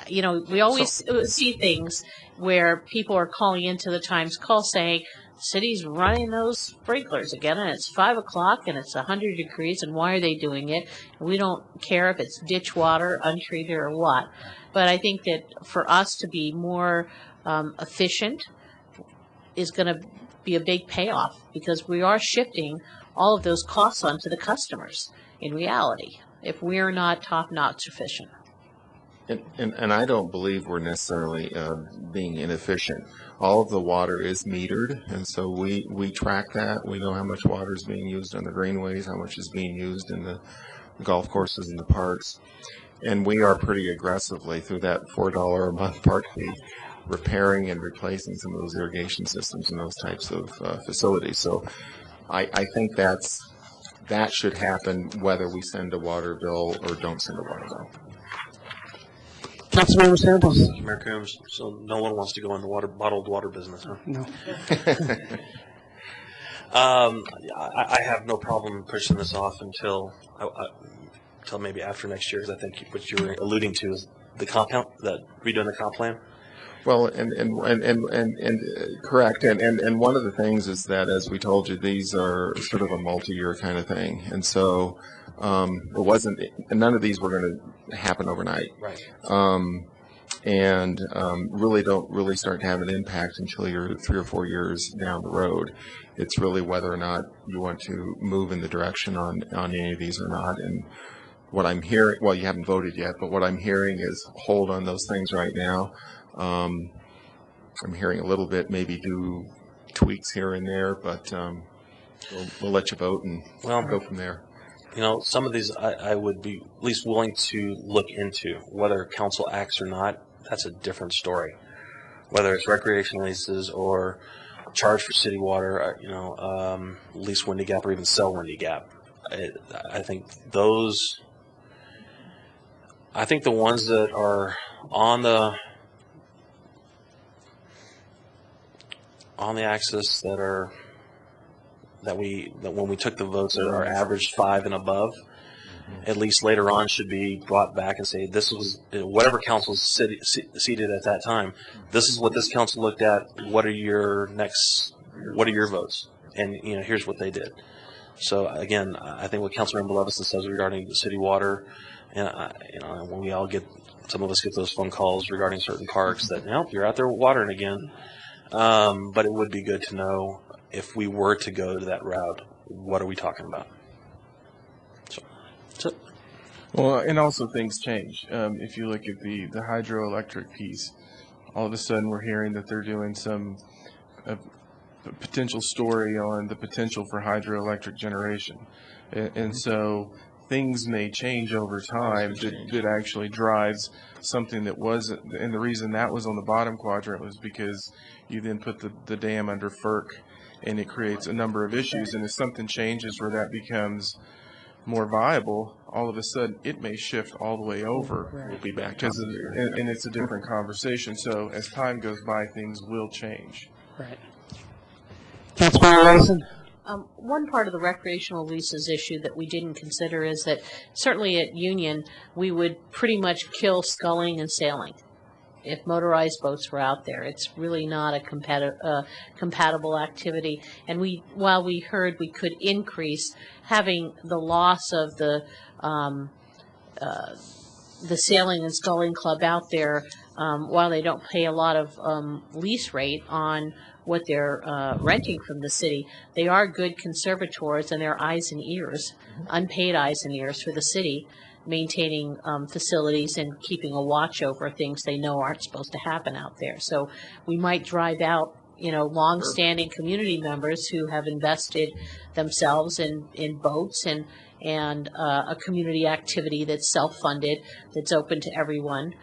you know, we always see things where people are calling into the Times call saying, city's running those sprinklers again, and it's 5 o'clock and it's 100 degrees, and why are they doing it? We don't care if it's ditch water, untreated, or what. But I think that for us to be more efficient is going to be a big payoff, because we are shifting all of those costs onto the customers in reality if we're not top-notch efficient.
And I don't believe we're necessarily being inefficient. All of the water is metered, and so we track that. We know how much water is being used on the greenways, how much is being used in the golf courses and the parks. And we are pretty aggressively, through that $4 a month park fee, repairing and replacing some of those irrigation systems and those types of facilities. So I think that should happen whether we send a water bill or don't send a water bill.
Councilmember Santos.
Mayor Coombs, so no one wants to go in the bottled water business, huh?
No.
I have no problem pushing this off until maybe after next year, because I think what you were alluding to is the compound, redoing the comp plan.
Well, and correct, and one of the things is that, as we told you, these are sort of a multi-year kind of thing, and so none of these were going to happen overnight,
right?
And really don't really start to have an impact until you're 3 or 4 years down the road. It's really whether or not you want to move in the direction on any of these or not. And what I'm hearing, well, you haven't voted yet, but what I'm hearing is hold on those things right now. I'm hearing a little bit, maybe do tweaks here and there, but we'll let you vote and go from there.
You know, some of these I would be at least willing to look into. Whether council acts or not, that's a different story. Whether it's recreation leases or charge for city water, lease Windy Gap or even sell Windy Gap. I think the ones that are on the axis that when we took the votes that are averaged 5 and above, at least later on should be brought back and say, this was whatever council seated at that time. This is what this council looked at. What are your votes? And here's what they did. So again, I think what Councilmember Levison says regarding the city water, and when we all some of us get those phone calls regarding certain parks that you're out there watering again. But it would be good to know, if we were to go to that route, what are we talking about? So.
Well, and also things change. If you look at the hydroelectric piece, all of a sudden we're hearing that they're doing some potential story on the potential for hydroelectric generation. And so things may change over time that actually drives something that wasn't, and the reason that was on the bottom quadrant was because you then put the dam under FERC, and it creates a number of issues, and if something changes where that becomes more viable, all of a sudden it may shift all the way over.
We'll be back
because and it's a different conversation. So as time goes by, things will change.
Right. Councilman Wilson?
One part of the recreational leases issue that we didn't consider is that certainly at Union, we would pretty much kill sculling and sailing if motorized boats were out there. It's really not a compatible activity. And while we heard we could increase, having the loss of the sailing and sculling club out there, while they don't pay a lot of lease rate on what they're renting from the city, they are good conservators, and they're eyes and ears, unpaid eyes and ears for the city, maintaining facilities and keeping a watch over things they know aren't supposed to happen out there. So we might drive out, long-standing community members who have invested themselves in boats and a community activity that's self-funded, that's open to everyone.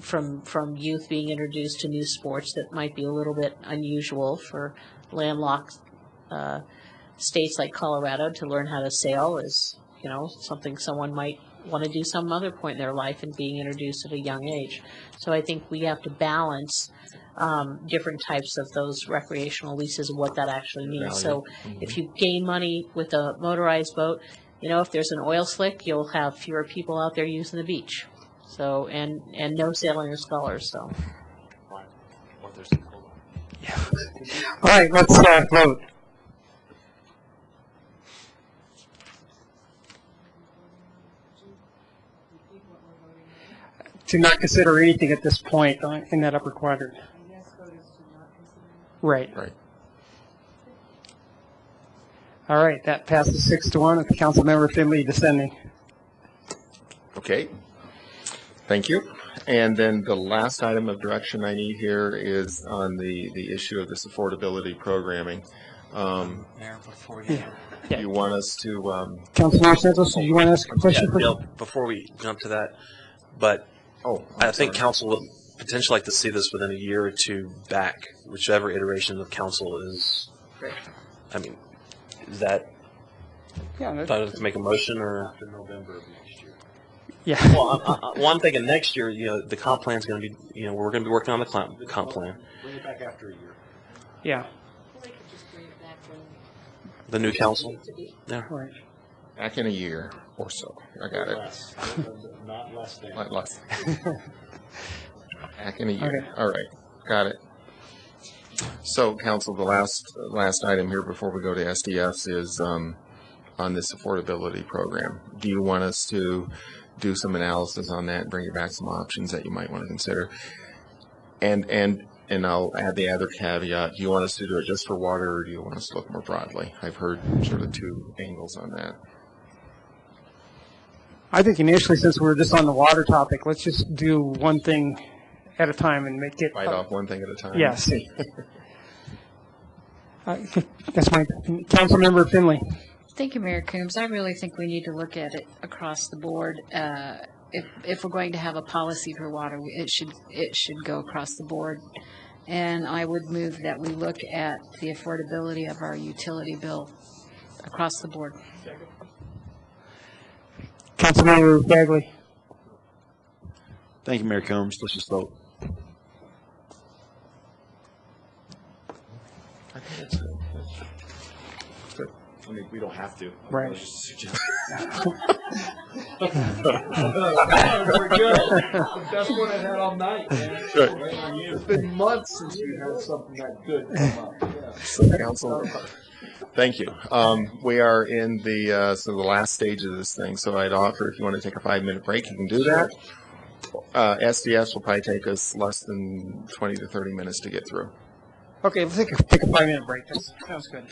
From youth being introduced to new sports that might be a little bit unusual for landlocked states like Colorado to learn how to sail is, something someone might want to do some other point in their life and being introduced at a young age. So I think we have to balance different types of those recreational leases and what that actually means. So if you gain money with a motorized boat, if there's an oil slick, you'll have fewer people out there using the beach. So, and no sailing or scullers, so.
All right, let's vote. To not consider anything at this point in that upper quadrant. Right.
Right.
All right, that passes 6-1 with Councilmember Finley dissenting.
Okay. Thank you. And then the last item of direction I need here is on the issue of this affordability programming.
Mayor, before you...
You want us to...
Councilmember Santos, do you want to ask a question?
Before we jump to that, but I think council would potentially like to see this within a year or two back, whichever iteration of council is. I mean, is that...
Yeah.
Do I have to make a motion or...
After November of next year.
Yeah.
Well, I'm thinking next year, the comp plan is going to be, we're going to be working on the comp plan.
Bring it back after a year.
Yeah.
The new council? Yeah.
Right.
Back in a year or so. I got it.
Less. Not less than.
Not less. Back in a year.
Okay.
All right. Got it. So, council, the last item here before we go to SDS is on this affordability program. Do you want us to do some analysis on that and bring you back some options that you might want to consider? And I'll add the other caveat. Do you want us to do it just for water, or do you want us to look more broadly? I've heard sort of two angles on that.
I think initially, since we're just on the water topic, let's just do one thing at a time and make it...
Bite off one thing at a time?
Yes. That's my... Councilmember Finley.
Thank you, Mayor Coombs. I really think we need to look at it across the board. If we're going to have a policy for water, it should go across the board. And I would move that we look at the affordability of our utility bill across the board.
Councilmember Bagley.
Thank you, Mayor Combs. Let's just vote.
I think it's good. I mean, we don't have to.
Right.
I was just suggesting.
Very good. The best one I've had all night, man.
Good.
It's been months since we had something that good come up. Yeah.
So, council, thank you. We are in the last stage of this thing, so I'd offer if you want to take a 5-minute break, you can do that. SDS will probably take us less than 20 to 30 minutes to get through.
Okay, let's take a 5-minute break. That sounds good.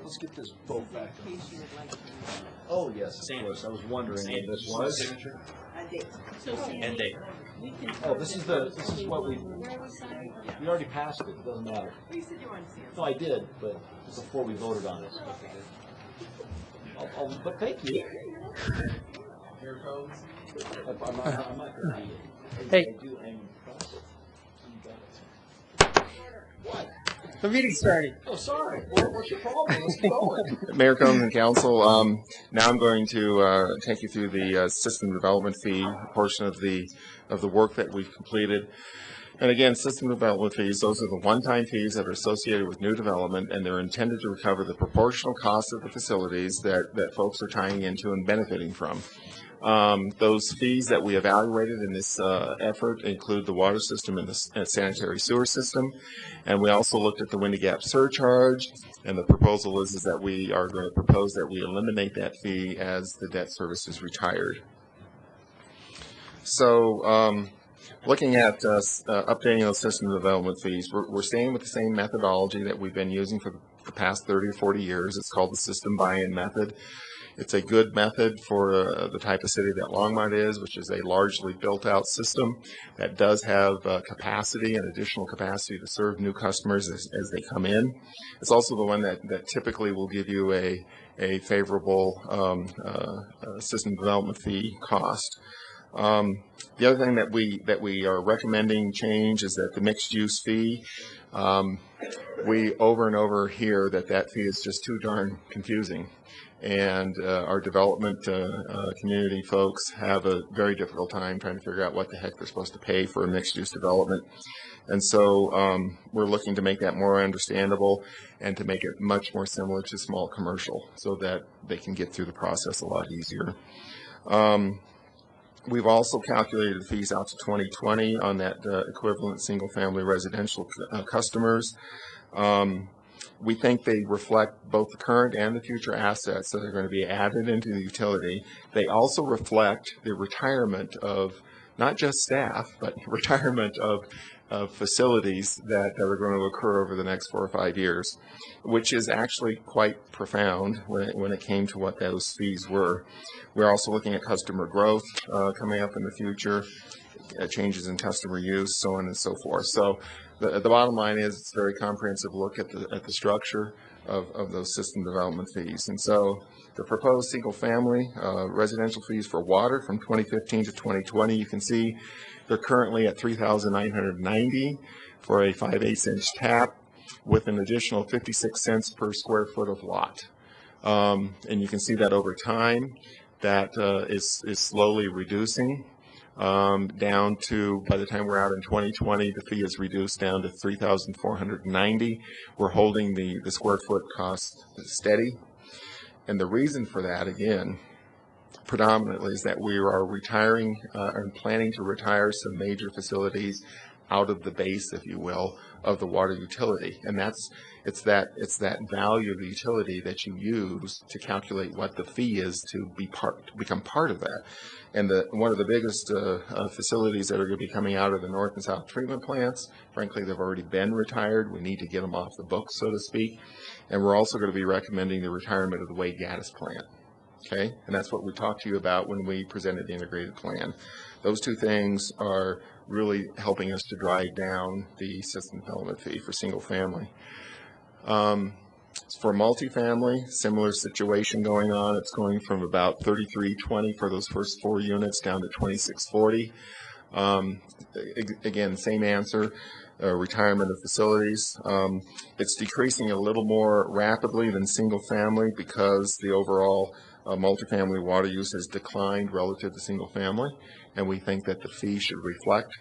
Let's get this vote back. Oh, yes, of course. I was wondering what this was.
And date.
Oh, this is what we already passed it. It doesn't matter. No, I did, but before we voted on it. But thank you. I'm not going to read it.
Hey.
The meeting's starting.
Oh, sorry. What's your problem? Let's keep going.
Mayor, Combs, and Council, now I'm going to take you through the system development fee portion of the work that we've completed. And again, system development fees, those are the one-time fees that are associated with new development, and they're intended to recover the proportional cost of the facilities that folks are tying into and benefiting from. Those fees that we evaluated in this effort include the water system and the sanitary sewer system, and we also looked at the windy gap surcharge, and the proposal is that we are going to propose that we eliminate that fee as the debt service is retired. So looking at updating those system development fees, we're staying with the same methodology that we've been using for the past 30 or 40 years. It's called the system buy-in method. It's a good method for the type of city that Longmont is, which is a largely built-out system that does have capacity and additional capacity to serve new customers as they come in. It's also the one that typically will give you a favorable system development fee cost. The other thing that we are recommending change is that the mixed-use fee. We over and over hear that fee is just too darn confusing. And our development community folks have a very difficult time trying to figure out what the heck they're supposed to pay for a mixed-use development. And so we're looking to make that more understandable and to make it much more similar to small commercial so that they can get through the process a lot easier. We've also calculated the fees out to 2020 on that equivalent single-family residential customers. We think they reflect both the current and the future assets that are going to be added into the utility. They also reflect the retirement of not just staff, but retirement of facilities that are going to occur over the next 4 or 5 years, which is actually quite profound when it came to what those fees were. We're also looking at customer growth coming up in the future, changes in customer use, so on and so forth. So the bottom line is it's a very comprehensive look at the structure of those system development fees. And so the proposed single-family residential fees for water from 2015 to 2020, you can see they're currently at $3,990 for a 5/8" tap with an additional 56 cents per square foot of lot. And you can see that over time that is slowly reducing. Down to, by the time we're out in 2020, the fee is reduced down to $3,490. We're holding the square foot cost steady. And the reason for that, again, predominantly is that we are retiring and planning to retire some major facilities out of the base, if you will, of the water utility. And it's that value of the utility that you use to calculate what the fee is to become part of that. And one of the biggest facilities that are going to be coming out of the north and south treatment plants, frankly, they've already been retired. We need to get them off the books, so to speak. And we're also going to be recommending the retirement of the Wade Gaddis plant. Okay, and that's what we talked to you about when we presented the integrated plan. Those two things are really helping us to drive down the system development fee for single family. For multifamily, similar situation going on. It's going from about $33.20 for those first 4 units down to $26.40. Again, same answer. Retirement of facilities. It's decreasing a little more rapidly than single family because the overall multifamily water use has declined relative to single family, and we think that the fee should reflect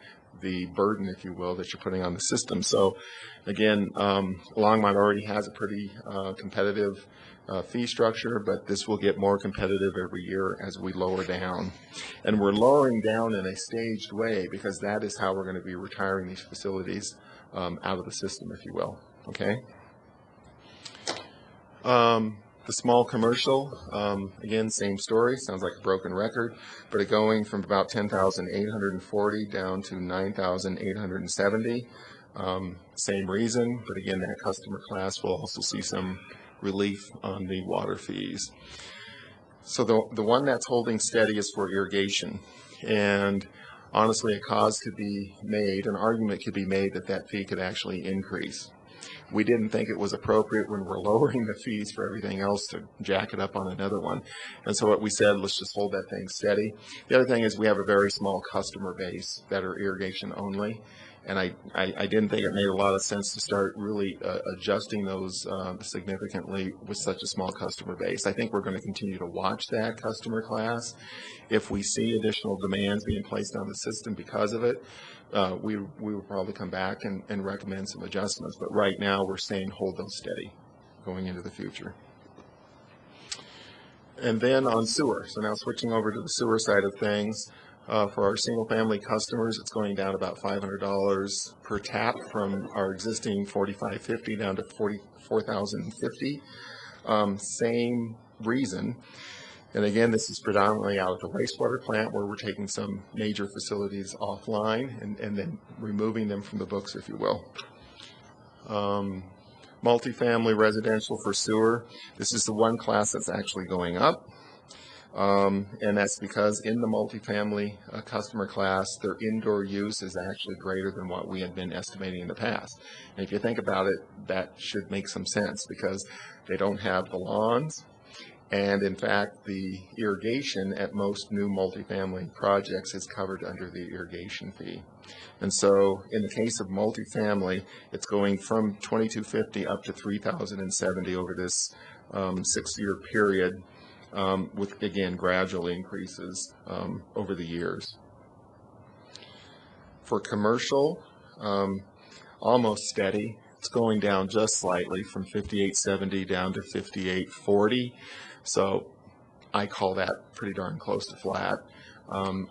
the burden, if you will, that you're putting on the system. So again, Longmont already has a pretty competitive fee structure, but this will get more competitive every year as we lower down. And we're lowering down in a staged way because that is how we're going to be retiring these facilities out of the system, if you will. Okay? The small commercial, again, same story. Sounds like a broken record, but it going from about 10,840 down to 9,870. Same reason, but again, that customer class will also see some relief on the water fees. So the one that's holding steady is for irrigation. And honestly, a cause could be made, an argument could be made that fee could actually increase. We didn't think it was appropriate when we're lowering the fees for everything else to jack it up on another one. And so what we said, let's just hold that thing steady. The other thing is we have a very small customer base that are irrigation only. And I didn't think it made a lot of sense to start really adjusting those significantly with such a small customer base. I think we're going to continue to watch that customer class. If we see additional demands being placed on the system because of it, we will probably come back and recommend some adjustments. But right now, we're saying hold those steady going into the future. And then on sewer, so now switching over to the sewer side of things, for our single-family customers, it's going down about $500 per tap from our existing $4,550 down to $44,050. Same reason. And again, this is predominantly out at the wastewater plant where we're taking some major facilities offline and then removing them from the books, if you will. Multifamily residential for sewer, this is the one class that's actually going up. And that's because in the multifamily customer class, their indoor use is actually greater than what we had been estimating in the past. And if you think about it, that should make some sense because they don't have the lawns. And in fact, the irrigation at most new multifamily projects is covered under the irrigation fee. And so in the case of multifamily, it's going from $2,250 up to $3,070 over this 6-year period, with, again, gradual increases over the years. For commercial, almost steady. It's going down just slightly from $5,870 down to $5,840. So I call that pretty darn close to flat.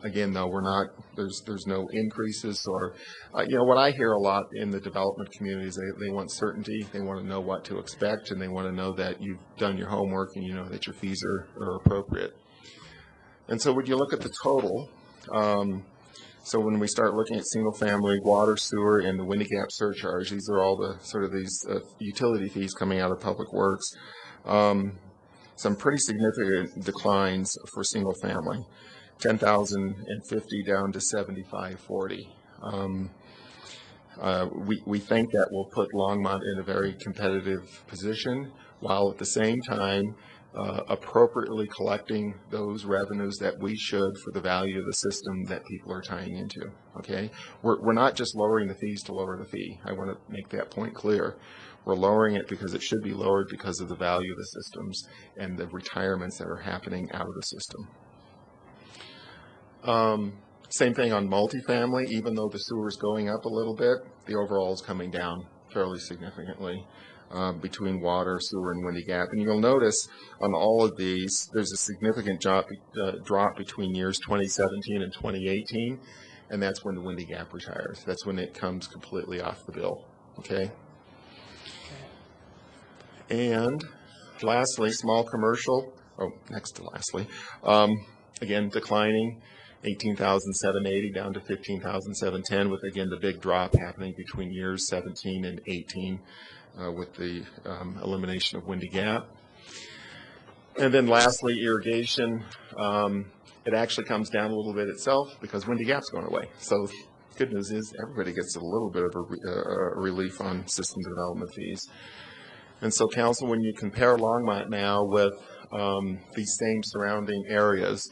Again, though, we're not, there's no increases or, what I hear a lot in the development communities, they want certainty, they want to know what to expect, and they want to know that you've done your homework and you know that your fees are appropriate. And so when you look at the total, so when we start looking at single-family water, sewer, and the windy gap surcharge, these are all the sort of these utility fees coming out of Public Works. Some pretty significant declines for single-family, $10,050 down to $7,540. We think that will put Longmont in a very competitive position, while at the same time appropriately collecting those revenues that we should for the value of the system that people are tying into. Okay, we're not just lowering the fees to lower the fee. I want to make that point clear. We're lowering it because it should be lowered because of the value of the systems and the retirements that are happening out of the system. Same thing on multifamily. Even though the sewer is going up a little bit, the overall is coming down fairly significantly between water, sewer, and windy gap. And you'll notice on all of these, there's a significant drop between years 2017 and 2018, and that's when the windy gap retires. That's when it comes completely off the bill. Okay. And lastly, small commercial. Oh, next to lastly, again declining. 18,780 down to 15,710, with again the big drop happening between years 17 and 18 with the elimination of windy gap. And then lastly, irrigation. It actually comes down a little bit itself because windy gap's going away. So good news is everybody gets a little bit of a relief on system development fees. And so, Council, when you compare Longmont now with these same surrounding areas,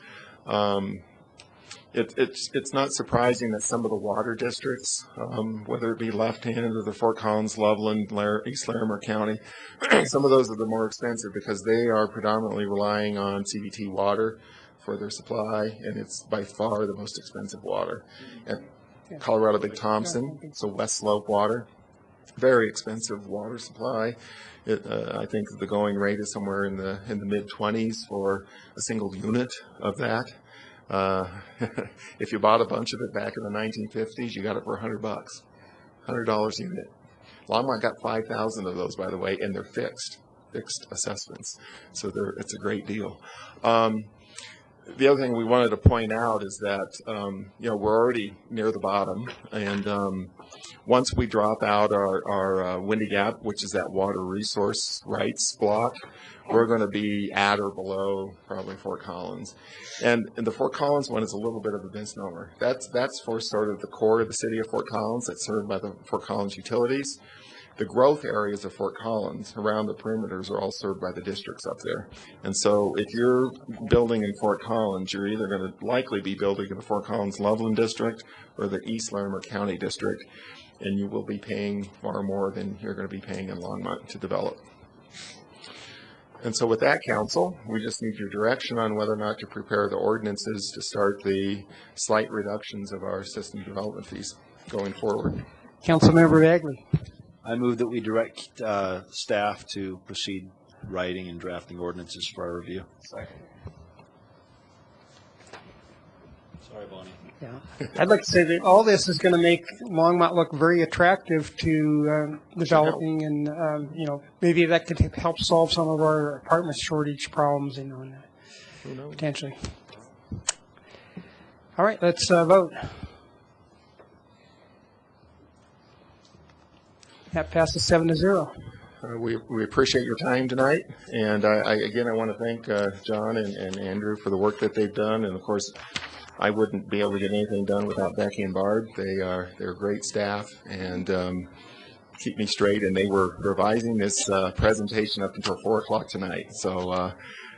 it's not surprising that some of the water districts, whether it be Left-Hand or the Fort Collins, Loveland, East Larimer County, some of those are the more expensive because they are predominantly relying on CBT water for their supply, and it's by far the most expensive water. And Colorado Big Thompson, so West Slope water, very expensive water supply. I think the going rate is somewhere in the mid-20s for a single unit of that. If you bought a bunch of it back in the 1950s, you got it for $100, $100 a unit. Longmont got 5,000 of those, by the way, and they're fixed assessments. So it's a great deal. The other thing we wanted to point out is that, we're already near the bottom, and once we drop out our windy gap, which is that water resource rights block, we're going to be at or below probably Fort Collins. And the Fort Collins one is a little bit of a misnomer. That's for sort of the core of the city of Fort Collins that's served by the Fort Collins utilities. The growth areas of Fort Collins around the perimeters are all served by the districts up there. And so if you're building in Fort Collins, you're either going to likely be building in the Fort Collins-Loveland District or the East Larimer County District, and you will be paying far more than you're going to be paying in Longmont to develop. And so with that, Council, we just need your direction on whether or not to prepare the ordinances to start the slight reductions of our system development fees going forward.
Councilmember Bagley.
I move that we direct staff to proceed writing and drafting ordinances for our review.
Second.
Sorry, Bonnie.
Yeah. I'd like to say that all this is going to make Longmont look very attractive to developing, and maybe that could help solve some of our apartment shortage problems, potentially. All right, let's vote. That passes 7-0.
We appreciate your time tonight, and again I want to thank John and Andrew for the work that they've done, and of course I wouldn't be able to get anything done without Becky and Barb. They're great staff and keep me straight, and they were revising this presentation up until 4 o'clock tonight, so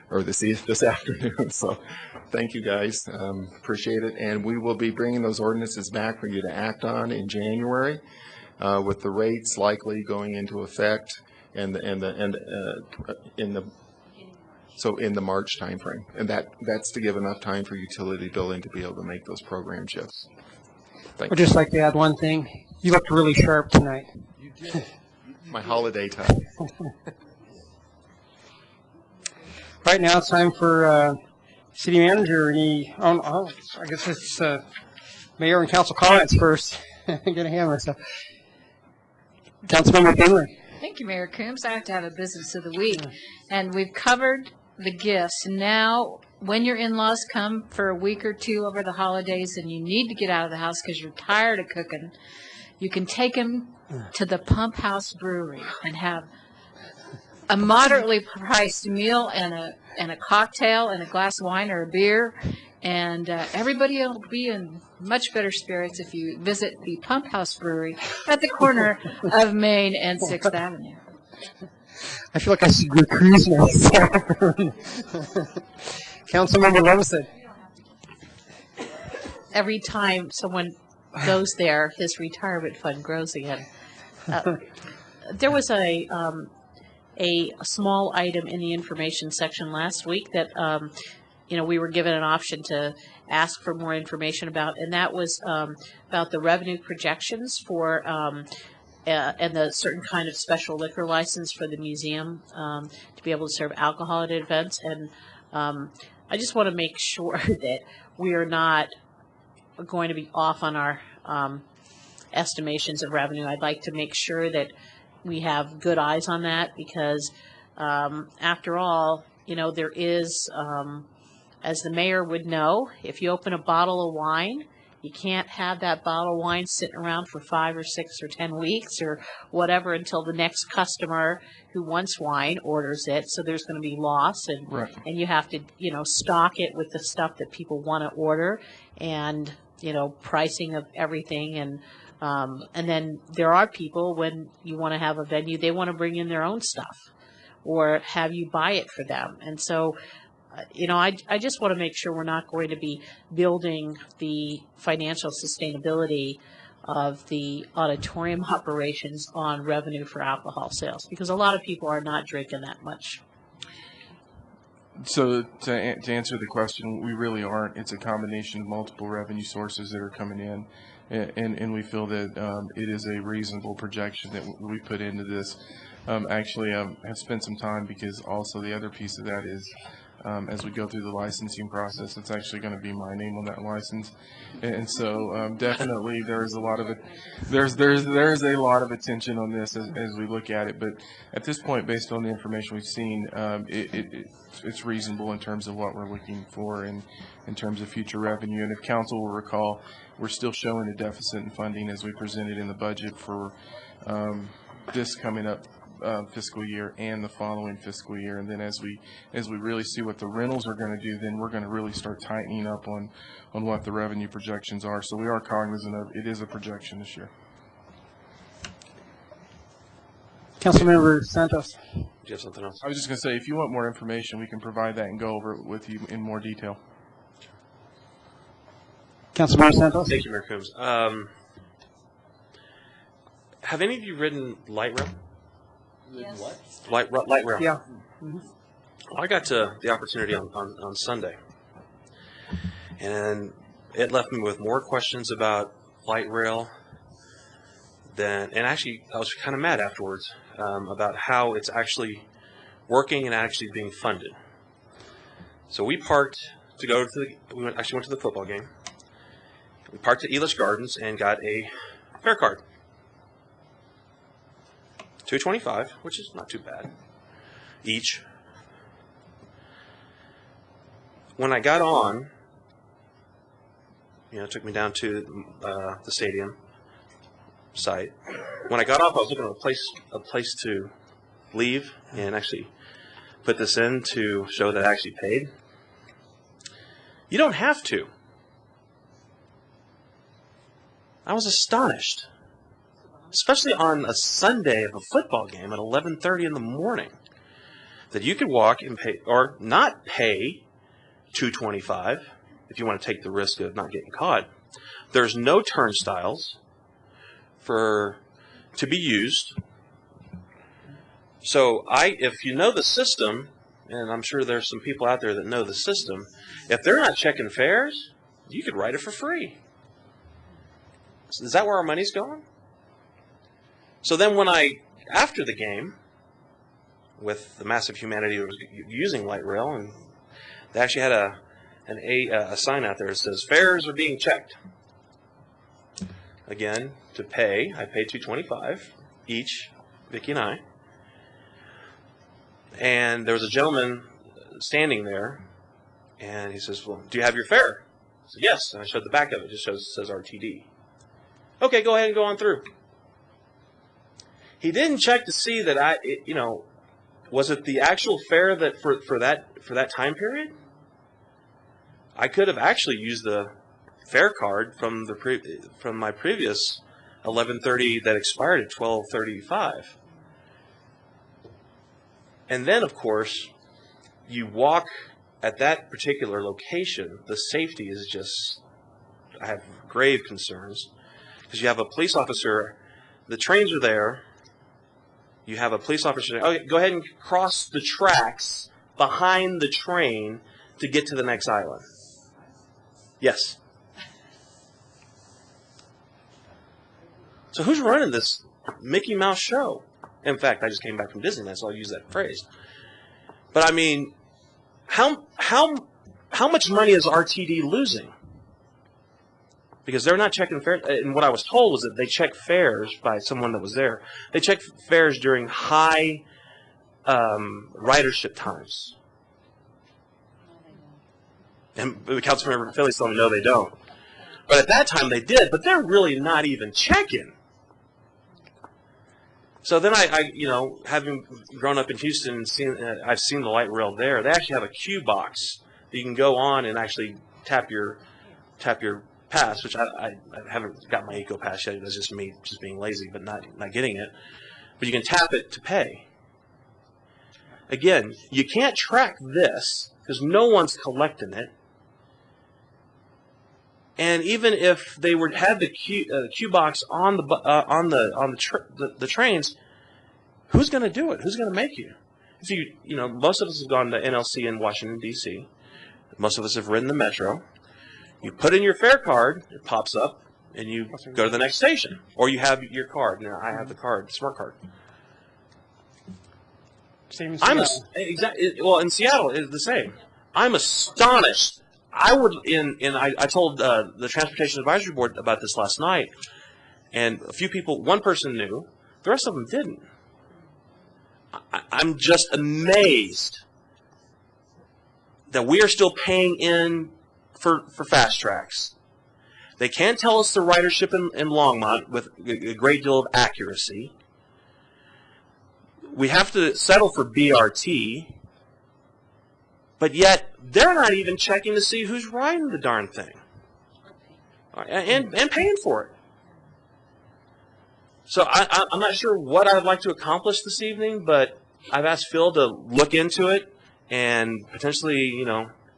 or this afternoon. So thank you guys, appreciate it, and we will be bringing those ordinances back for you to act on in January, with the rates likely going into effect in the March timeframe, and that's to give enough time for utility billing to be able to make those program shifts.
I'd just like to add one thing. You looked really sharp tonight.
You did. My holiday time.
Right now it's time for city manager. I guess it's mayor and council comments first. I'm gonna hammer myself. Councilmember Finley.
Thank you, Mayor Coombs. I have to have a business of the week. And we've covered the gifts. Now, when your in-laws come for a week or two over the holidays and you need to get out of the house because you're tired of cooking, you can take them to the Pump House Brewery and have a moderately priced meal and a cocktail and a glass of wine or a beer. And everybody will be in much better spirits if you visit the Pump House Brewery at the corner of Main and 6th Avenue.
I feel like I should go cruise myself. Councilmember Levinson.
Every time someone goes there, his retirement fund grows again. There was a small item in the information section last week that we were given an option to ask for more information about, and that was about the revenue projections for and the certain kind of special liquor license for the museum to be able to serve alcohol at events. And I just want to make sure that we are not going to be off on our estimations of revenue. I'd like to make sure that we have good eyes on that because, after all, there is, as the mayor would know, if you open a bottle of wine, you can't have that bottle of wine sitting around for 5 or 6 or 10 weeks or whatever until the next customer who wants wine orders it. So there's going to be loss, and and you have to stock it with the stuff that people want to order, and pricing of everything, and then there are people, when you want to have a venue, they want to bring in their own stuff or have you buy it for them. And so I just want to make sure we're not going to be building the financial sustainability of the auditorium operations on revenue for alcohol sales, because a lot of people are not drinking that much.
So to answer the question, we really aren't. It's a combination of multiple revenue sources that are coming in, and we feel that it is a reasonable projection that we put into this. Actually, I have spent some time, because also the other piece of that is, as we go through the licensing process, it's actually going to be my name on that license, and so definitely there's a lot of a lot of attention on this as we look at it. But at this point, based on the information we've seen, it's reasonable in terms of what we're looking for in terms of future revenue. And if council will recall, we're still showing a deficit in funding as we presented in the budget for this coming up fiscal year and the following fiscal year. And then as we really see what the rentals are going to do, then we're going to really start tightening up on what the revenue projections are. So we are cognizant of it is a projection this year.
Councilmember Santos.
Do you have something else?
I was just going to say, if you want more information, we can provide that and go over it with you in more detail.
Councilmember Santos.
Thank you, Mayor Coombs. Have any of you ridden light rail?
Yes.
What? Light rail?
Yeah.
Well, I got the opportunity on Sunday, and it left me with more questions about light rail and actually I was kind of mad afterwards about how it's actually working and actually being funded. So we parked to go to we went to the football game. We parked at Elish Gardens and got a fare card. $2.25, which is not too bad each. When I got on, it took me down to the stadium site. When I got off, I was looking at a place to leave and actually put this in to show that I actually paid. You don't have to. I was astonished, especially on a Sunday of a football game at 11:30 in the morning, that you could walk and pay or not pay $2.25 if you want to take the risk of not getting caught. There's no turnstiles to be used. So if you know the system, and I'm sure there's some people out there that know the system, if they're not checking fares, you could ride it for free. Is that where our money's going? So then after the game, with the massive humanity that was using light rail, and they actually had a sign out there that says fares are being checked. Again, to pay, I paid $2.25 each, Vicki and I. And there was a gentleman standing there, and he says, "Well, do you have your fare?" I said, "Yes." And I showed the back of it. It just says RTD. "Okay, go ahead and go on through." He didn't check to see that was it the actual fare that for that time period? I could have actually used the fare card from my previous 11:30 that expired at 12:35. And then, of course, you walk at that particular location. The safety is just, I have grave concerns, because you have a police officer, the trains are there, you have a police officer, okay, go ahead and cross the tracks behind the train to get to the next island. Yes. So who's running this Mickey Mouse show? In fact, I just came back from Disneyland, so I'll use that phrase. But I mean, how much money is RTD losing? Because they're not checking fares. And what I was told was that they check fares by someone that was there. They check fares during high ridership times. And the Councilmember Philly's telling me, no, they don't. But at that time they did, but they're really not even checking. So then I having grown up in Houston and I've seen the light rail there. They actually have a queue box that you can go on and actually tap your pass, which I haven't got my Eco Pass yet. That's just me just being lazy, but not getting it. But you can tap it to pay. Again, you can't track this because no one's collecting it. And even if they had the queue box on the trains, who's going to do it? Who's going to make you? So most of us have gone to NLC in Washington D.C. Most of us have ridden the metro. You put in your fare card, it pops up, and you go to the next station, or you have your card. Now I have the card, smart card.
Same in Seattle.
Well, in Seattle it's the same. I'm astonished. I told the Transportation Advisory Board about this last night, and one person knew, the rest of them didn't. I'm just amazed that we are still paying in for fast tracks. They can't tell us the ridership in Longmont with a great deal of accuracy. We have to settle for BRT. But yet, they're not even checking to see who's riding the darn thing. And paying for it. So I'm not sure what I'd like to accomplish this evening, but I've asked Phil to look into it and potentially,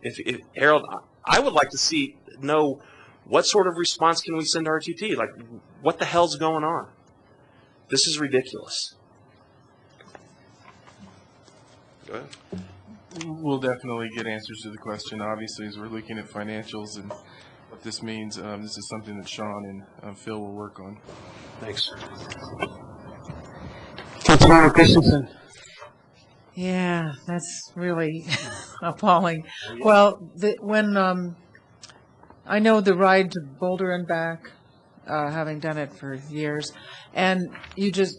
if Harold, I would like to know what sort of response can we send to RTT? Like, what the hell's going on? This is ridiculous. Go ahead.
We'll definitely get answers to the question. Obviously, as we're looking at financials and what this means, this is something that Sean and Phil will work on.
Thanks.
Councilmember Christensen.
Yeah, that's really appalling. Well, when I know the ride to Boulder and back, having done it for years, and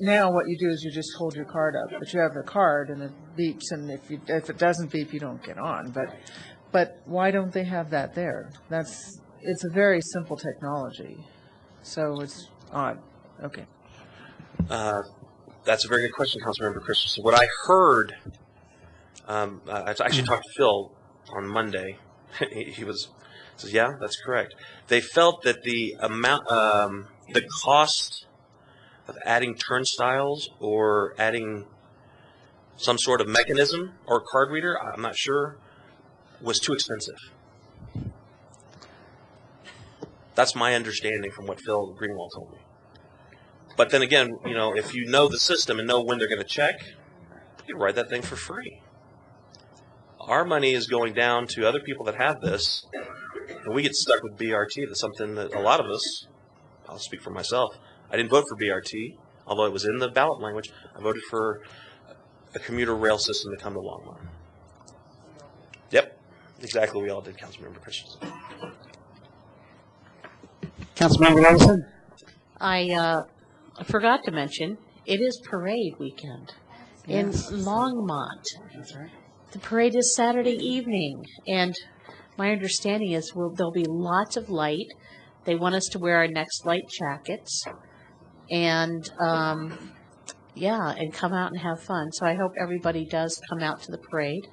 now what you do is you just hold your card up, but you have the card and it beeps, and if it doesn't beep, you don't get on. But why don't they have that there? It's a very simple technology, so it's odd. Okay.
That's a very good question, Councilmember Christensen. What I heard, I actually talked to Phil on Monday. He says, yeah, that's correct. They felt that the cost of adding turnstiles or adding some sort of mechanism or card reader, I'm not sure, was too expensive. That's my understanding from what Phil Greenwald told me. But then again, if you know the system and know when they're going to check, you can ride that thing for free. Our money is going down to other people that have this, and we get stuck with BRT. That's something that a lot of us, I'll speak for myself, I didn't vote for BRT, although it was in the ballot language. I voted for a commuter rail system to come to Longmont. Yep, exactly what we all did, Councilmember Christensen.
Councilmember Levinson.
I forgot to mention, it is parade weekend in Longmont.
That's right.
The parade is Saturday evening, and my understanding is there'll be lots of light. They want us to wear our Next Light jackets, and and come out and have fun. So I hope everybody does come out to the parade,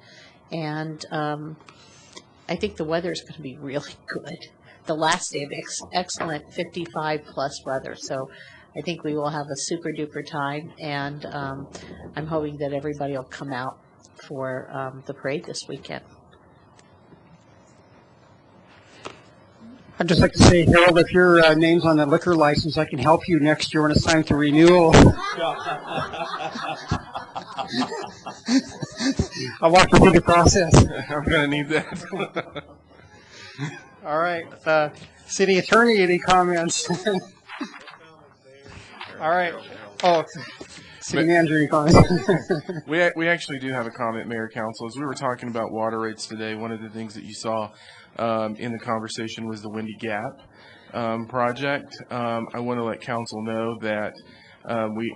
and I think the weather is going to be really good. The last day of excellent 55-plus weather, so I think we will have a super duper time, and I'm hoping that everybody will come out for the parade this weekend.
I'd just like to say, Harold, if your name's on the liquor license, I can help you next year when it's time to renewal. I'll walk you through the process.
I'm going to need that.
All right. City Attorney, any comments? All right. Oh, City Manager, any comments?
We actually do have a comment, Mayor, Council. As we were talking about water rates today, one of the things that you saw in the conversation was the Windy Gap project. I want to let Council know that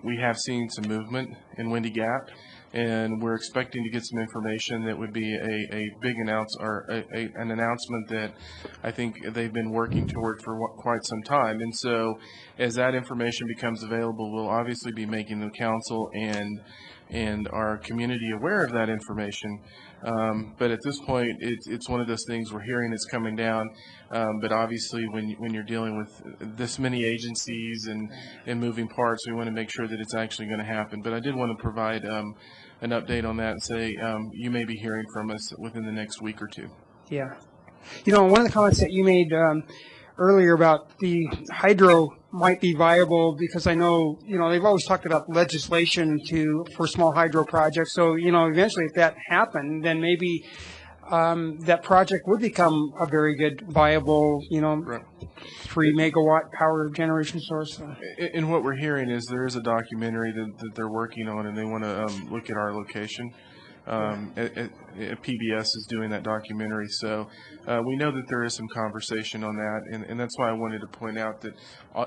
we have seen some movement in Windy Gap, and we're expecting to get some information that would be a big an announcement that I think they've been working toward for quite some time. And so as that information becomes available, we'll obviously be making the council and our community aware of that information. But at this point, it's one of those things we're hearing it's coming down. But obviously, when you're dealing with this many agencies and moving parts, we want to make sure that it's actually going to happen. But I did want to provide an update on that and say you may be hearing from us within the next week or two.
Yeah. One of the comments that you made earlier about the hydro might be viable, because I know, they've always talked about legislation for small hydro projects. So, eventually if that happened, then maybe that project would become a very good, viable, 3 megawatt power generation source.
And what we're hearing is there is a documentary that they're working on, and they want to look at our location. PBS is doing that documentary, so we know that there is some conversation on that, and that's why I wanted to point out that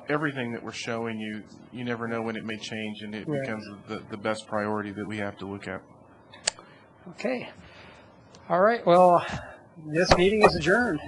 everything that we're showing you, you never know when it may change, and it becomes the best priority that we have to look at.
Okay. All right. Well, this meeting is adjourned.